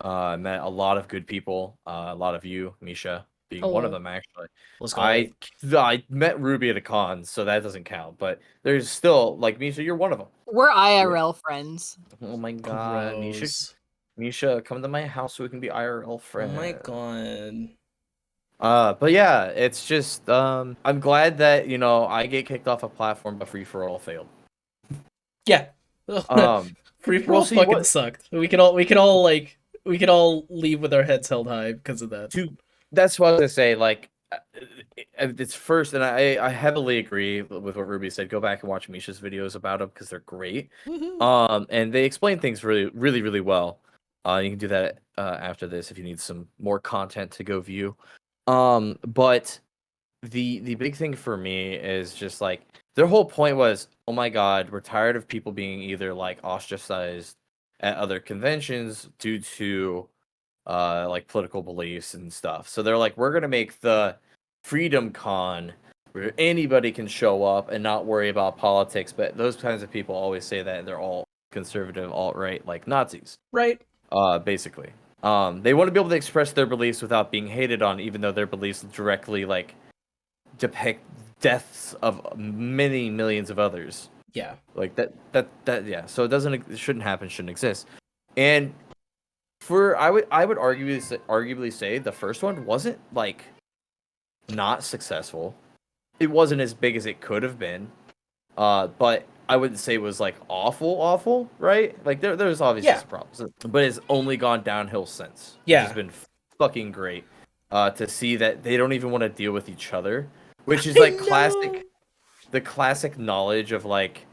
I met a lot of good people. A lot of you, Misha, being one of Hello. them actually. Let's go. I met Ruby at a con, so that doesn't count. But there's still like Misha, you're one of them. We're IRL friends. Oh my god, Gross. Misha, come to my house so we can be IRL Oh friends. my god. But yeah, it's just I'm glad that you know I get kicked off a platform, but free for all failed. Yeah. Free for all we'll see fucking what sucked. We could all leave with our heads held high because of that. that's what I was gonna say. Like, it's first, and I heavily agree with what Ruby said. Go back and watch Misha's videos about him because they're great. And they explain things really well. You can do that after this if you need some more content to go view. But the big thing for me is just like their whole point was, oh my god, we're tired of people being either like ostracized at other conventions due to like political beliefs and stuff. So they're like, we're gonna make the Freedom Con where anybody can show up and not worry about politics. But those kinds of people always say that they're all conservative, alt-right, like Nazis. Right. Basically. They want to be able to express their beliefs without being hated on, even though their beliefs directly like depict deaths of many millions of others. Yeah. Like that yeah. So it shouldn't happen, shouldn't exist. And I would arguably say the first one wasn't like not successful. It wasn't as big as it could have been. But I wouldn't say it was like awful, right? Like there's obviously some problems, but it's only gone downhill since. Yeah. It's been fucking great. To see that they don't even want to deal with each other, which is like the classic knowledge of like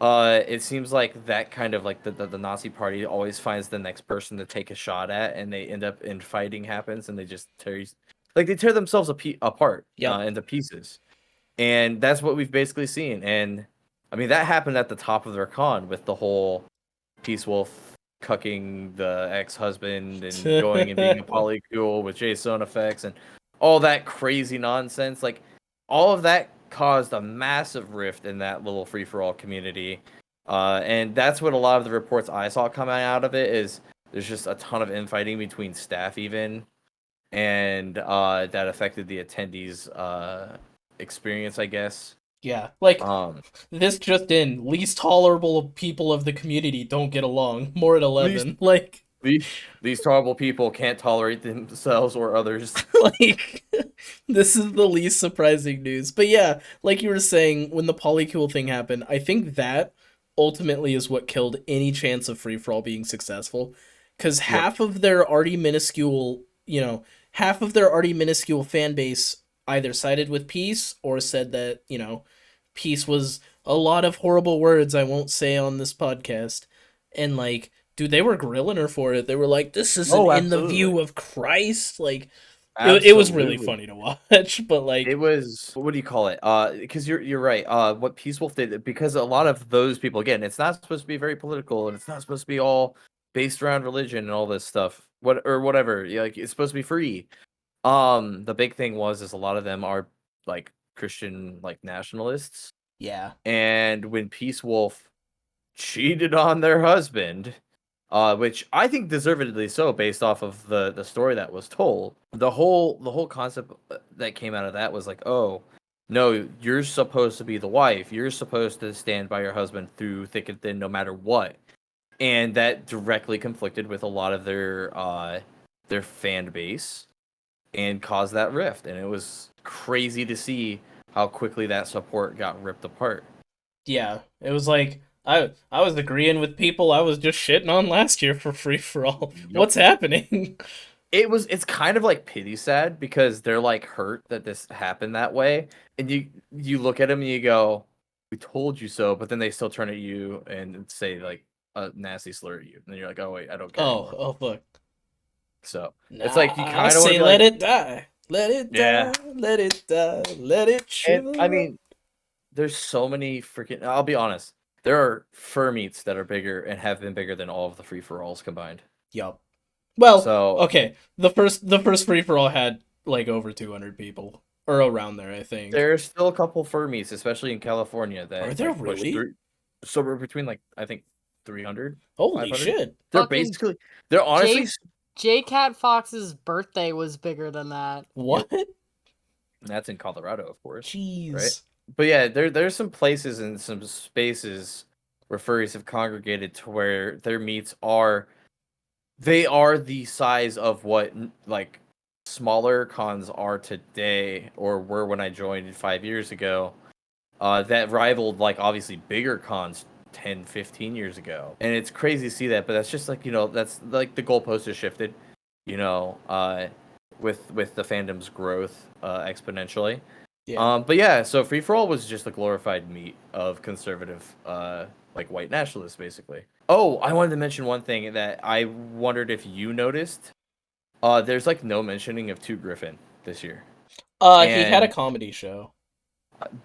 it seems like that kind of like the Nazi party always finds the next person to take a shot at, and they end up in fighting happens, and they just tear themselves apart into pieces, and that's what we've basically seen. And I mean that happened at the top of their con with the whole Peace Wolf cucking the ex-husband and going and being a polycule with JSON effects and all that crazy nonsense. Like all of that caused a massive rift in that little free-for-all community. And that's what a lot of the reports I saw coming out of it is there's just a ton of infighting between staff even. And that affected the attendees' experience, I guess. Yeah. Like, this just in, least tolerable people of the community don't get along. More at 11. Like... These horrible people can't tolerate themselves or others. Like, this is the least surprising news. But yeah, like you were saying, when the polycule thing happened, I think that ultimately is what killed any chance of free-for-all being successful. Because half of their already minuscule, fan base either sided with Peace or said that, Peace was a lot of horrible words I won't say on this podcast. And, like, dude, they were grilling her for it. They were like, this isn't in the view of Christ. Like, It was really Absolutely. funny to watch, but like, It was, what do you call it? Because you're right. What Peace Wolf did, because a lot of those people, again, it's not supposed to be very political, and it's not supposed to be all based around religion and all this stuff. Whatever. Yeah, like it's supposed to be free. The big thing is a lot of them are like Christian like nationalists, yeah, and when Peace Wolf cheated on their husband, which I think deservedly so, based off of the story that was told. The whole concept that came out of that was like, oh, no, you're supposed to be the wife. You're supposed to stand by your husband through thick and thin, no matter what. And that directly conflicted with a lot of their fan base and caused that rift. And it was crazy to see how quickly that support got ripped apart. yeah. It was like I was agreeing with people I was just shitting on last year for free for all. Yup. What's happening? It's kind of like pity sad because they're like hurt that this happened that way, and you look at them and you go, we told you so, but then they still turn at you and say like a nasty slur at you, and then you're like, oh wait, I don't care Oh, anymore. oh fuck. So it's Nah, like you I kind of want say to be let like, it die. Let it yeah. die. Let it die. Let it And I shrivel up. mean, there's so many freaking, I'll be honest, there are fur meats that are bigger and have been bigger than all of the free for alls combined. Yup. Well, So okay. The first free for all had like over 200 people or around there, I think. there's still a couple fur meets, especially in California, Are that there like push really? through. So we're between like I think 300, Holy 500. shit. Fucking They're honestly J J Cat Fox's birthday was bigger than that. What? that's in Colorado, of course, right? Jeez. But yeah, there's some places and some spaces where furries have congregated to where their meets are they are the size of what like smaller cons are today or were when I joined 5 years ago. That rivaled like obviously bigger cons 10, 15 years ago. And it's crazy to see that, but that's just like, that's like the goalpost has shifted, you know, with the fandom's growth exponentially. Yeah. But yeah, so Free For All was just a glorified meat of conservative like white nationalists basically. Oh, I wanted to mention one thing that I wondered if you noticed. There's like no mentioning of Two Griffin this year. He had a And comedy show.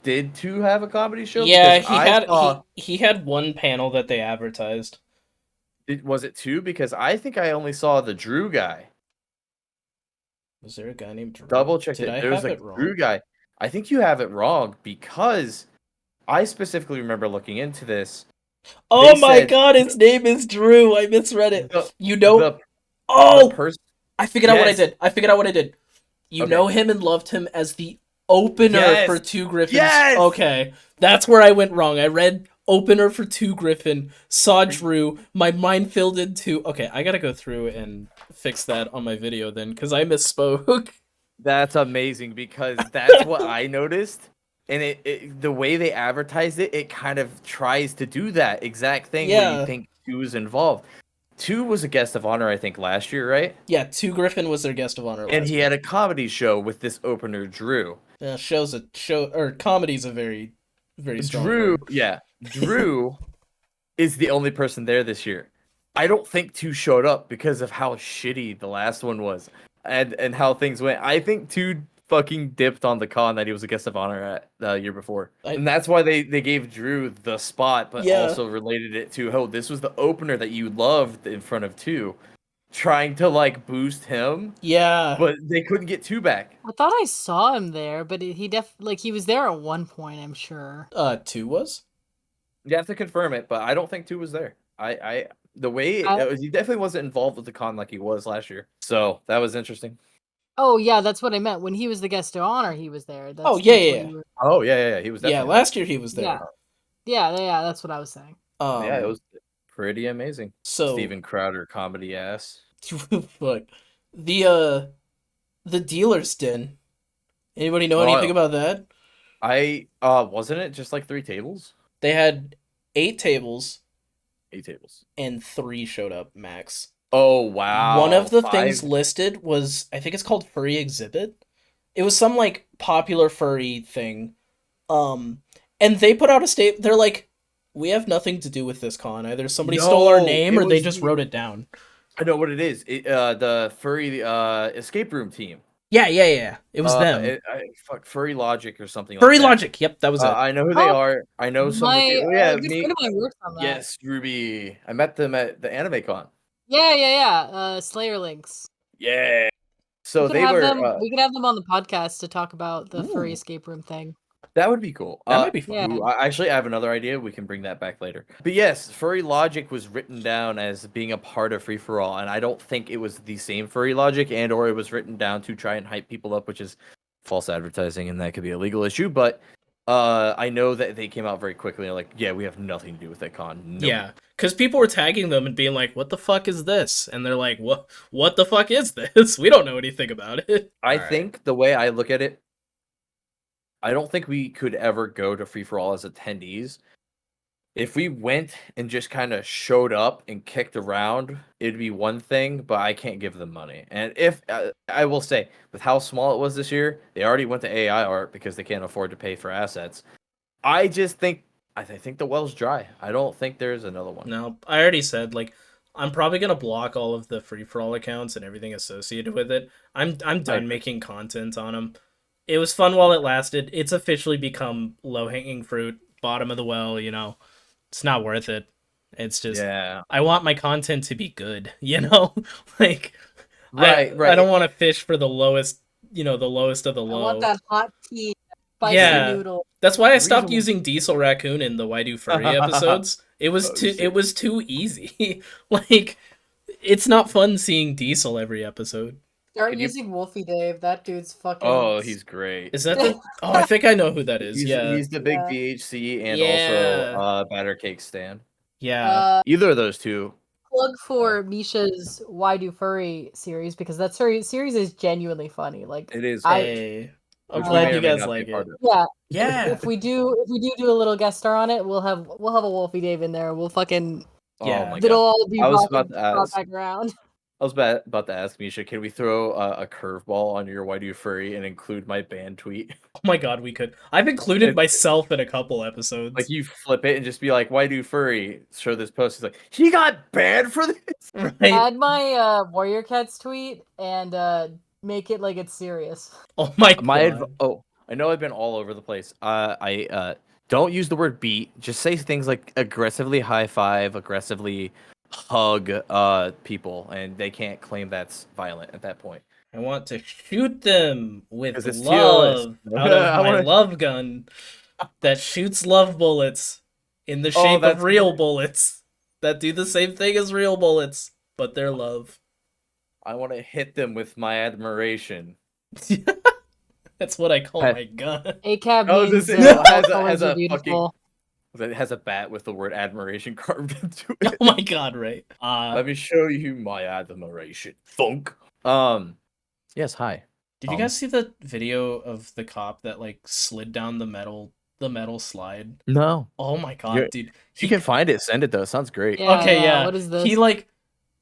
did Two have a comedy show? Because Yeah, he I had saw he had one panel that they advertised. was it Two? Because I think I only saw the Drew guy. Was there a guy named Drew? Double checked Did it. I There's have a it Drew wrong? guy. I think you have it wrong because I specifically remember looking into this. They Oh my said god, his name is Drew. I misread it. the You know? the the Oh, person. I figured out what I Yes. did. I figured out what I did. You Okay. know him and loved him as the opener for Yes. Two Griffins. Yes. Okay, that's where I went wrong. I read opener for Two Griffin, saw Drew, my mind filled into. Okay, I gotta go through and fix that on my video then, because I misspoke. That's amazing because that's what I noticed. And the way they advertised it, it kind of tries to do that exact thing where you Yeah, think Two is involved. Two was a guest of honor, I think, last year, right? yeah. Two Griffin was their guest of honor And last he year. had a comedy show with this opener, Drew. Show's a show, or comedy's a very, very strong Drew, word. yeah, Drew is the only person there this year. I don't think Two showed up because of how shitty the last one was and how things went. I think Two fucking dipped on the con that he was a guest of honor at the year before. I And that's why they gave Drew the spot, but Yeah, also related it to, oh, this was the opener that you loved in front of Two, trying to like boost him, yeah. but they couldn't get Two back. I thought I saw him there, but he was there at one point, I'm sure. Two was. You have to confirm it, but I don't think Two was there. The way I, he definitely wasn't involved with the con like he was last year. So that was interesting. oh yeah, that's what I meant. When he was the guest of honor, he was there. Oh That's yeah, that's yeah, what yeah. you were. Oh yeah, he was Yeah, definitely there. last year he was Yeah, there. yeah. That's what I was saying. Yeah, it was pretty amazing. So Steven Crowder comedy ass. fuck the dealer's den. Anybody know anything Oh, about that? I wasn't it just like 3 tables? They had 8 tables 8 tables. and 3 showed up max. Oh One wow, of the five. things listed was, I think it's called Furry Exhibit. It was some like popular furry thing. And they put out a state. They're like, we have nothing to do with this con. Either somebody stole our No, name it or they was just the wrote it down. I know what it is. The furry escape room team. Yeah. It was them. Fuck, Furry Logic or something Furry like that. Logic. Yep, that was it. I know who they are. I know some of My the yeah, good me. friend of mine works on that. Yes, Ruby. I met them at the Anime Con. Yeah. Slayer links. Yeah. So We could they have were. them. We could have them on the podcast to talk about the furry Ooh, escape room thing. that would be cool. That might be fun. Yeah. Actually, I have another idea. We can bring that back later. But yes, Furry Logic was written down as being a part of Free for All, and I don't think it was the same Furry Logic, and or it was written down to try and hype people up, which is false advertising, and that could be a legal issue. But I know that they came out very quickly and like, yeah, we have nothing to do with that con. Nope. Yeah, because people were tagging them and being like, "What the fuck is this?" And they're like, What the fuck is this? We don't know anything about it." I think the way I look at it, I don't think we could ever go to Free for All as attendees. If we went and just kind of showed up and kicked around, it'd be one thing, but I can't give them money. And if I will say, with how small it was this year, they already went to AI art because they can't afford to pay for assets. I just think I think the well's dry. I don't think there's another one. No, I already said, like, I'm probably gonna block all of the free for all accounts and everything associated with it. I'm done making content on them. It was fun while it lasted. It's officially become low hanging fruit, bottom of the well. It's not worth it. It's just I want my content to be good. Like right. I don't want to fish for the lowest. The lowest of the low. I want that hot tea, spicy noodle. That's why I stopped using Diesel Raccoon in the Why Do Furry episodes. It was it was too easy. Like, it's not fun seeing Diesel every episode. Start using Wolfie Dave. That dude's fucking. Oh, he's great. Is that the? Oh, I think I know who that is. He's the big DHC and also Batter Cake Stan. Yeah. Either of those two. Plug for Misha's Why Do Furry series, because that series is genuinely funny. Like, it is. I'm glad you guys like it. Yeah. If we do a little guest star on it, we'll have a Wolfie Dave in there. We'll fucking it'll all be brought back around. I was about to ask Misha, can we throw a curveball on your Why Do You Furry and include my band tweet? Oh my god, we could. I've included myself in a couple episodes. Like, you flip it and just be like, Why Do You Furry? Show this post. He's like, he got banned for this? Right. Add my Warrior Cats tweet and make it like it's serious. Oh my god. I know I've been all over the place. I don't use the word beat. Just say things like aggressively high five, aggressively hug people, and they can't claim that's violent at that point. I want to shoot them with love out of my love gun that shoots love bullets in the shape of real bullets that do the same thing as real bullets, but they're love. I want to hit them with my admiration. That's what I call my gun. ACAB means has a beautiful. It has a bat with the word admiration carved into it. Oh my god, right. Let me show you my admiration. Funk. Yes, hi. Did you guys see the video of the cop that like slid down the metal slide? No. Oh my god, dude. You can find it, send it though. It sounds great. Yeah. What is this? He like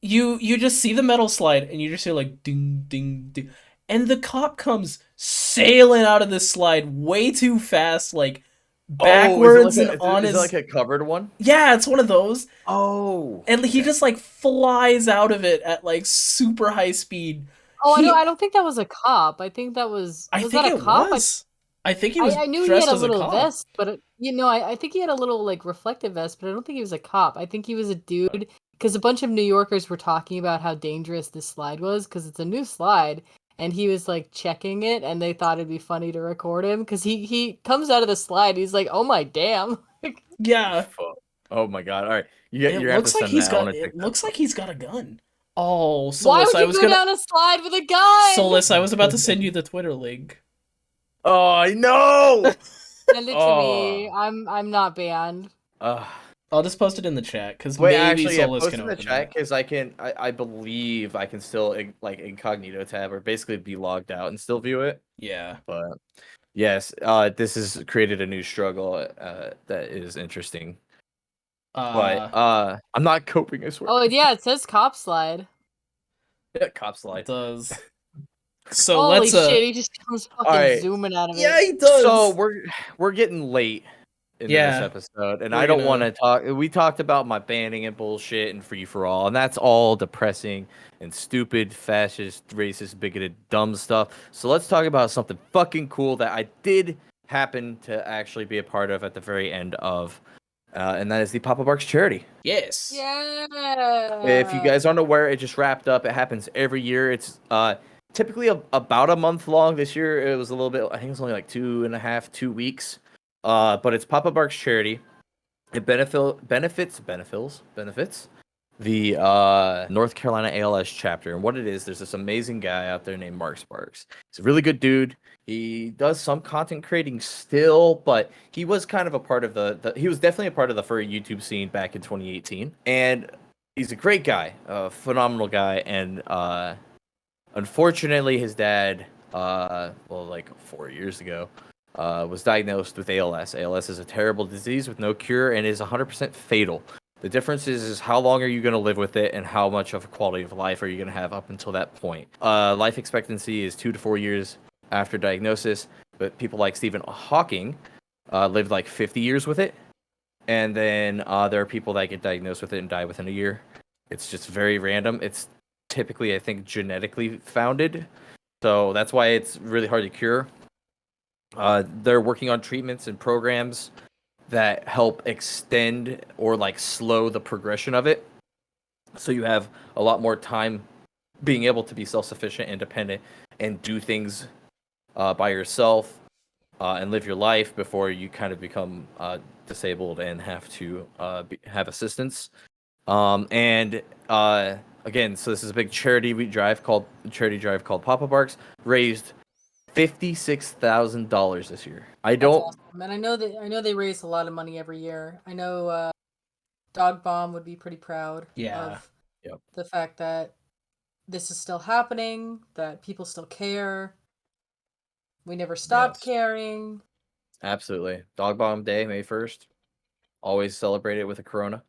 you just see the metal slide and you just hear like ding ding ding. And the cop comes sailing out of this slide way too fast, like backwards is it like a covered one? Yeah, it's one of those. Oh. And he just like flies out of it at like super high speed. Oh, I don't think that was a cop. I think that was. I think it was. I think he was. I knew he had a little vest, but I think he had a little like reflective vest, but I don't think he was a cop. I think he was a dude, because a bunch of New Yorkers were talking about how dangerous this slide was because it's a new slide. And he was like checking it, and they thought it'd be funny to record him because he comes out of the slide. He's like, "Oh my damn!" Yeah. Oh my god! All right, it looks like he's got a gun. Oh, Solus, why would you go down a slide with a gun? Solus, I was about to send you the Twitter link. Oh, I know. Send it to me. I'm not banned. I'll just post it in the chat because maybe Solus can open it. Post in the chat because I believe I can still like incognito tab or basically be logged out and still view it. Yeah, but yes, this has created a new struggle that is interesting. But I'm not coping, I swear. Oh yeah, it says cop slide. Yeah, cop slide. It does. So holy shit, he just comes fucking zooming out of it. Yeah, he does. So we're getting late. into this Yeah. episode, and We're I don't gonna- want to talk. We talked about my banning and bullshit and free for all, and that's all depressing and stupid, fascist, racist, bigoted, dumb stuff. So let's talk about something fucking cool that I did happen to actually be a part of at the very end of, and that is the Papa Barks charity. Yes. Yeah. If you guys aren't aware, it just wrapped up. It happens every year. It's typically about a month long. This year it was a little bit. I think it was only like 2.5, 2 weeks. But it's Papa Barks charity. It benefits the North Carolina ALS chapter. And what it is, there's this amazing guy out there named Mark Sparks. He's a really good dude. He does some content creating still, but he was kind of a part of he was definitely a part of the furry YouTube scene back in 2018. And he's a great guy, a phenomenal guy. And unfortunately, his dad, like 4 years ago, was diagnosed with ALS. ALS is a terrible disease with no cure and is 100% fatal. The difference is how long are you going to live with it and how much of a quality of life are you going to have up until that point. Life expectancy is 2 to 4 years after diagnosis, but people like Stephen Hawking lived like 50 years with it. And then there are people that get diagnosed with it and die within a year. It's just very random. It's typically, I think, genetically founded. So that's why it's really hard to cure. They're working on treatments and programs that help extend or like slow the progression of it. So you have a lot more time being able to be self-sufficient, independent, and do things by yourself and live your life before you kind of become disabled and have to have assistance. And again, so this is a big charity drive called Papa Barks. Raised $56,000 this year. I That's don't. awesome. And I know they raise a lot of money every year. I know Dog Bomb would be pretty proud of Yep. the fact that this is still happening, that people still care. We never stopped caring. Absolutely. Dog Bomb Day, May 1st. Always celebrate it with a Corona.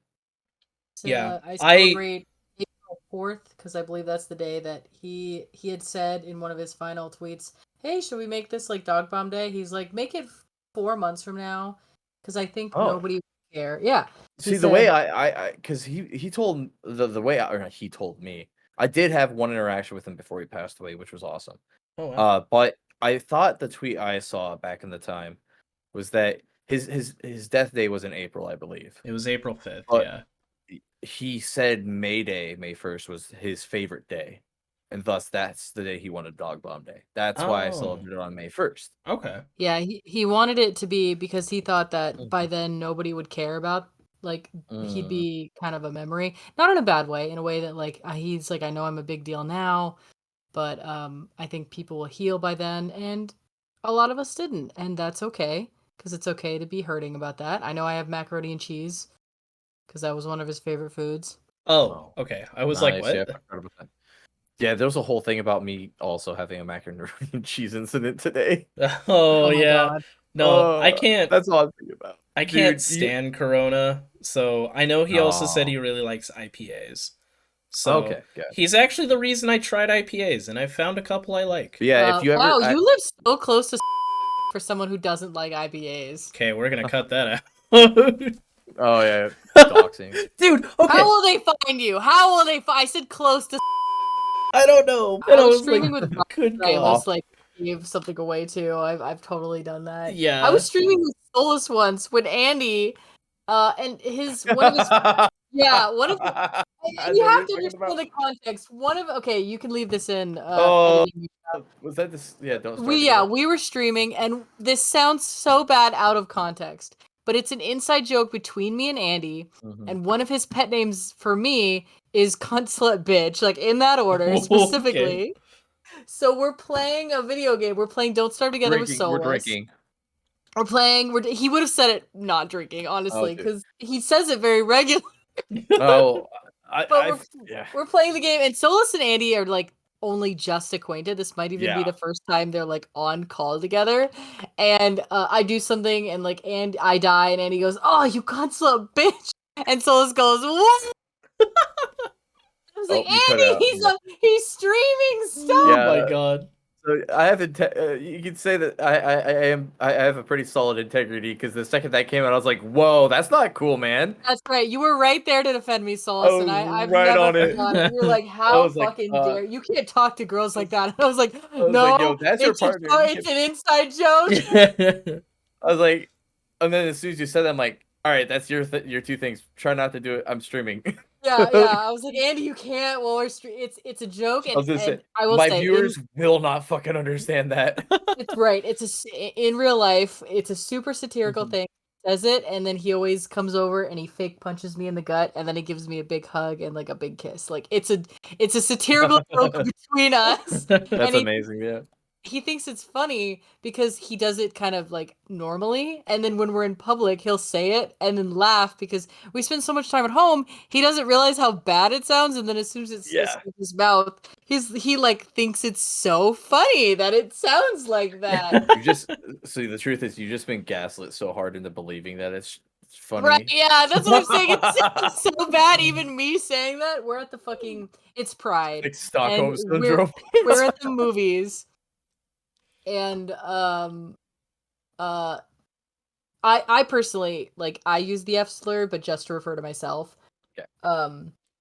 So, Yeah. I celebrate April 4th because I believe that's the day that he had said in one of his final tweets, "Hey, should we make this like Dog Bomb Day?" He's like, "Make it 4 months from now because I think nobody would care." Yeah. See, the way because he told the way or not, he told me. I did have one interaction with him before he passed away, which was awesome. Oh, wow. But I thought the tweet I saw back in the time was that his death day was in April, I believe. It was April 5th, But yeah. he said May Day, May 1st was his favorite day. And thus that's the day he wanted Dog Bomb Day. That's why I celebrated on May 1st. Okay. Yeah, he wanted it to be because he thought that by then nobody would care about he'd be kind of a memory, not in a bad way, in a way that like he's like, I know I'm a big deal now, but I think people will heal by then, and a lot of us didn't, and that's okay because it's okay to be hurting about that. I know I have macaroni and cheese because that was one of his favorite foods. Oh, okay. I was like, Nice, what? yeah, I forgot about that. Yeah, there was a whole thing about me also having a macaroni and cheese incident today. Oh, my yeah. God. No, I can't. That's all I'm thinking about. I can't Dude, stand Corona. So I know he also said he really likes IPAs. So okay, good. he's actually the reason I tried IPAs, and I found a couple I like. Yeah, if you ever, Wow, you live so close to for someone who doesn't like IPAs. Okay, we're gonna cut that out. oh yeah, doxing. Dude, okay. How will they find you? How will they I said close to I don't know. I was streaming with good I God. almost like gave something away too. I've totally done that. Yeah. I was streaming with Solus once when Andy and his one of his one of and you have to understand the context. Okay, you can leave this in editing. Was that this? Yeah, don't start We were streaming and this sounds so bad out of context, but it's an inside joke between me and Andy, and one of his pet names for me is Cunt Bitch, like in that order specifically. Okay. So we're playing a video game. We're playing Don't Starve Together with Solus. We're drinking. We're playing. He would have said it not drinking, honestly, because he says it very regularly. Oh, we're playing the game, and Solus and Andy are like only just acquainted. This might even be the first time they're like on call together. And I do something, and like, and I die, and Andy goes, "Oh, you cunt bitch!" And Solus goes, "What?" I was like, Andy, he's streaming stuff. Oh my God. So I have you could say that I have a pretty solid integrity because the second that came out, I was like, "Whoa, that's not cool, man." That's right. You were right there to defend me, I Solus, and was I've right never on it. forgot it. You're like, I how was like, fucking dare you? Can't talk to girls like that. And I was like, "Yo, no, that's your partner." it's an inside joke. I was like, and then as soon as you said that, I'm like, "All right, that's your two things. Try not to do it. I'm streaming." Yeah, yeah. I was like, Andy, you can't. Well, it's a joke, I was gonna say, and I will my say, viewers will not fucking understand that. it's right. In real life, it's a super satirical Mhm. thing. He says it, and then he always comes over and he fake punches me in the gut, and then he gives me a big hug and like a big kiss. Like it's a satirical joke between us, That's and amazing. Yeah. he thinks it's funny because he does it kind of like normally, and then when we're in public he'll say it and then laugh because we spend so much time at home. He doesn't realize how bad it sounds, and then as soon as it's Yeah. his mouth, he like thinks it's so funny that it sounds like that. You just see the truth is you just been gaslit so hard into believing that it's Right, funny. yeah, that's what I'm saying. It's so bad, even me saying that. We're at the fucking, it's Pride, Like and Stockholm we're syndrome. we're at the movies, and uh I personally like, I use the F slur, but just to refer to myself. Yeah.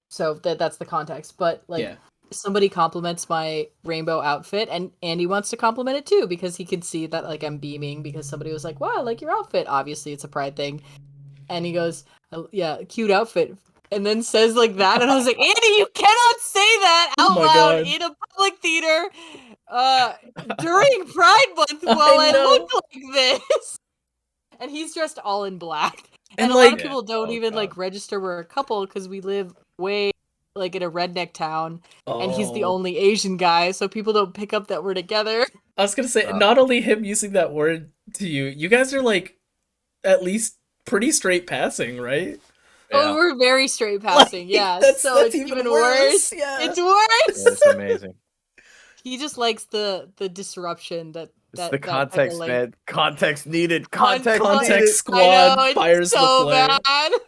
So that's the context. But like, Yeah. somebody compliments my rainbow outfit, and Andy wants to compliment it too because he can see that like I'm beaming because somebody was like, "Wow, I like your outfit." Obviously, it's a Pride thing, and he goes, "Oh, yeah, cute outfit." And then says like that, and I was like, Andy, you cannot say that Oh out my loud God. in a public theater uh during Pride Month while I I know. look like this. And he's dressed all in black. And And a lot of like, Yeah. people don't Oh, even God. like register we're a couple because we live way like in a redneck town, and he's the oh, only Asian guy, so people don't pick up that we're together. I was gonna say, Uh, not only him using that word to you, you guys are like at least pretty straight passing, right? Oh, yeah. we're very straight passing, Like yeah. that's So that's it's even even worse. worse. Yeah. It's worse. It's amazing. He just likes the disruption that It's the that type of context, like man. Context needed. con, Context con Context needed. I know, squad it's fires the so flare. bad. I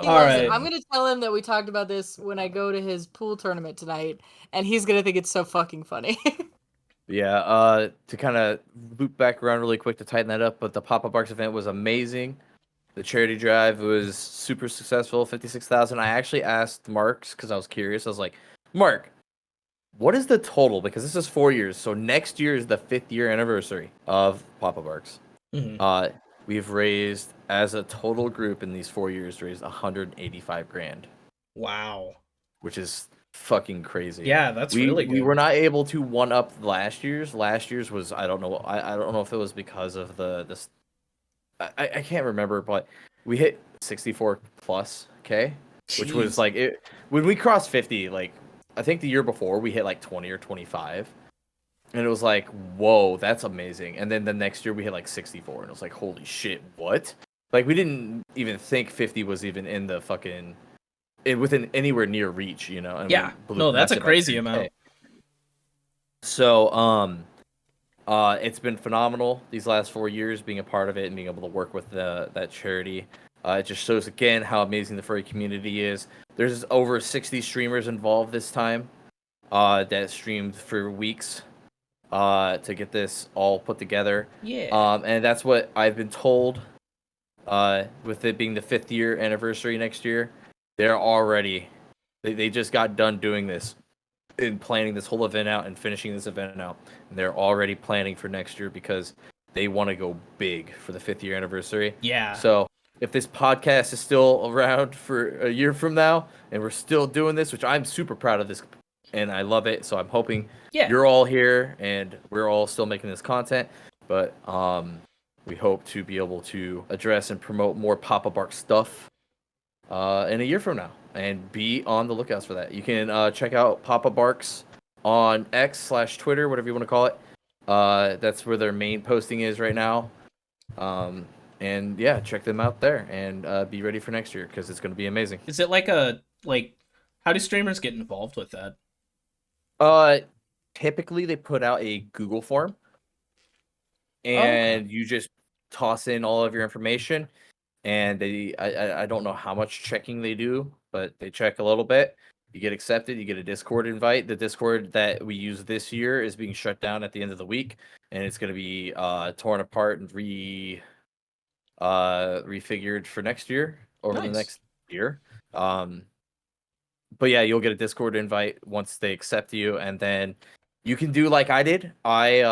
He All love loves it. right. I'm gonna tell him that we talked about this when I go to his pool tournament tonight, and he's gonna think it's so fucking funny. Yeah, to kind of loop back around really quick to tighten that up, but the Papa Barks event was amazing. The charity drive was super successful, 56,000. I actually asked Marks because I was curious. I was like, Mark, what is the total? Because this is 4 years, so next year is the 5th-year anniversary of Papa Barks. Mhm. We've raised, as a total group in these 4 years, raised 185 grand, Wow. which is fucking crazy. Yeah, that's we really we good. were not able to one up last year's. Last year's was, I don't know. I don't know if it was because of this. I can't remember, but we hit 64 plus K, which was Jeez. like it when we crossed 50. Like I think the year before we hit like 20 or 25, and it was like, whoa, that's amazing. And then the next year we hit like 64, and it was like, holy shit, what? Like we didn't even think 50 was even in the fucking within anywhere near reach, you know, and Yeah. we blew No, that's past a it by crazy 10K. amount. So, it's been phenomenal these last 4 years being a part of it and being able to work with that charity. It just shows again how amazing the furry community is. There's over 60 streamers involved this time, that streamed for weeks, to get this all put together. Yeah. And that's what I've been told. With it being the 5th-year anniversary next year, they're already they just got done doing this and planning this whole event out and finishing this event out. And they're already planning for next year because they want to go big for the 5th-year anniversary. Yeah. So if this podcast is still around for a year from now and we're still doing this, which I'm super proud of this and I love it, so I'm hoping Yeah. you're all here and we're all still making this content. But we hope to be able to address and promote more Papa Bark stuff in a year from now, and be on the lookouts for that. You can check out Papa Barks on X/Twitter, whatever you want to call it. That's where their main posting is right now. And yeah, check them out there and be ready for next year because it's going to be amazing. Is it like how do streamers get involved with that? Uh, Typically they put out a Google form, Oh, okay. and you just toss in all of your information. And I don't know how much checking they do, but they check a little bit. You get accepted, you get a Discord invite. The Discord that we use this year is being shut down at the end of the week, and it's going to be torn apart and refigured for next year, over the Nice. next year. But yeah, you'll get a Discord invite once they accept you, and then you can do like I did. I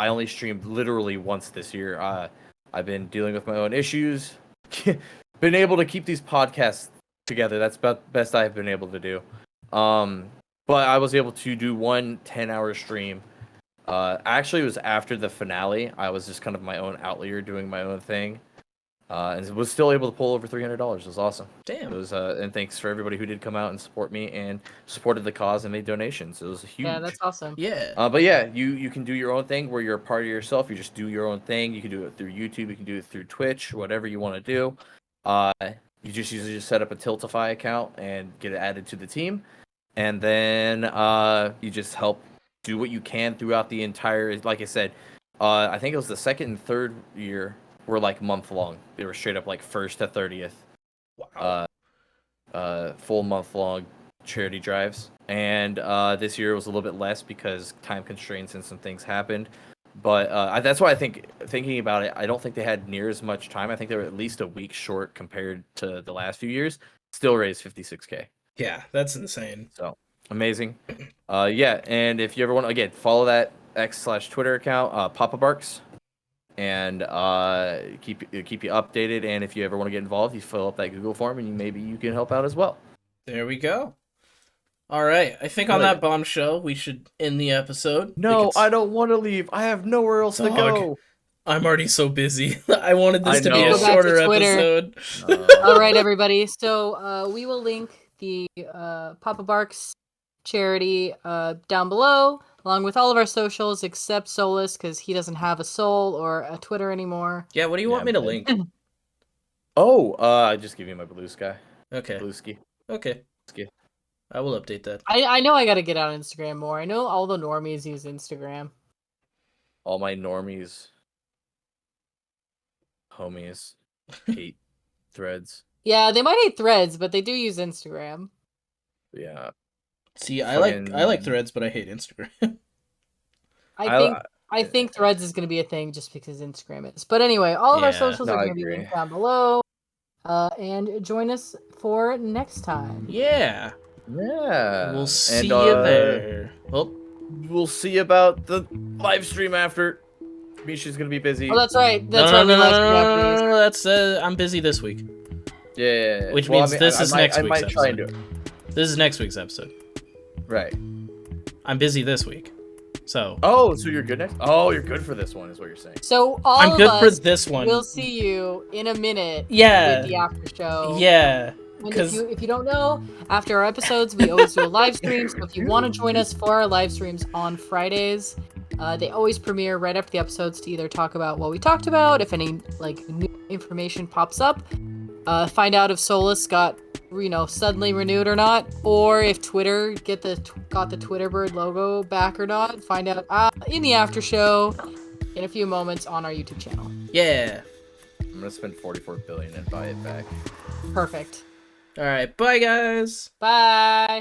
only streamed literally once this year. I've been dealing with my own issues, been able to keep these podcasts together. That's about the best I've been able to do. But I was able to do one 10-hour stream. Actually, it was after the finale. I was just kind of my own outlier doing my own thing. And was still able to pull over $300. It was awesome. Damn. It was, and thanks for everybody who did come out and support me and supported the cause and made donations. It was huge. Yeah, that's awesome. Yeah. But yeah, you can do your own thing where you're a part of yourself. You just do your own thing. You can do it through YouTube. You can do it through Twitch, whatever you want to do. You just usually just set up a Tiltify account and get it added to the team, and then you just help do what you can throughout the entire. Like I said, I think it was the second and third year were like month long. They were straight up like 1st to 30th. Wow. Full month long charity drives. And this year was a little bit less because time constraints and some things happened. But that's why I think, thinking about it, I don't think they had near as much time. I think they were at least a week short compared to the last few years. Still raised $56K. Yeah, that's insane. So amazing. Yeah, and if you ever want to, again, follow that X/Twitter account, Papa Barks, and keep you updated. And if you ever want to get involved, you fill up that Google form, and maybe you can help out as well. There we go. All right, I think on that bombshell, we should end the episode. No, I don't want to leave. I have nowhere else to go. I'm already so busy. I wanted this to be a Go back to shorter Twitter. episode. All right, everybody. So we will link the Papa Barks charity down below, along with all of our socials except Solus, because he doesn't have a soul or a Twitter anymore. Yeah, what do you want me to link? I just give you my blue sky. Okay. Blue ski. Okay. Ski. I will update that. I know I got to get on Instagram more. I know all the normies use Instagram. All my normies, homies, hate Threads. Yeah, they might hate Threads, but they do use Instagram. Yeah. See, I like Threads, but I hate Instagram. I think Threads is going to be a thing just because Instagram is. But anyway, all of our socials are going to be linked down below. And join us for next time. Yeah. Yeah. We'll see you there. Well, we'll see about the live stream after. Misha's gonna be busy. Oh, that's right. No, that's I'm busy this week. Yeah. Which means this is next week's episode. Try and do it. This is next week's episode. Right. I'm busy this week. So. Oh, so you're good next? Oh, you're good for this one, is what you're saying. So I'm good for this one. We'll see you in a minute. Yeah. With the after show. Yeah. And if you don't know, after our episodes, we always do a live stream. So if you want to join us for our live streams on Fridays, they always premiere right after the episodes to either talk about what we talked about, if any new information pops up, find out if Solus got suddenly renewed or not, or if Twitter got the Twitterbird logo back or not. Find out in the after show in a few moments on our YouTube channel. Yeah. I'm gonna spend $44 billion and buy it back. Perfect. All right, bye guys. Bye.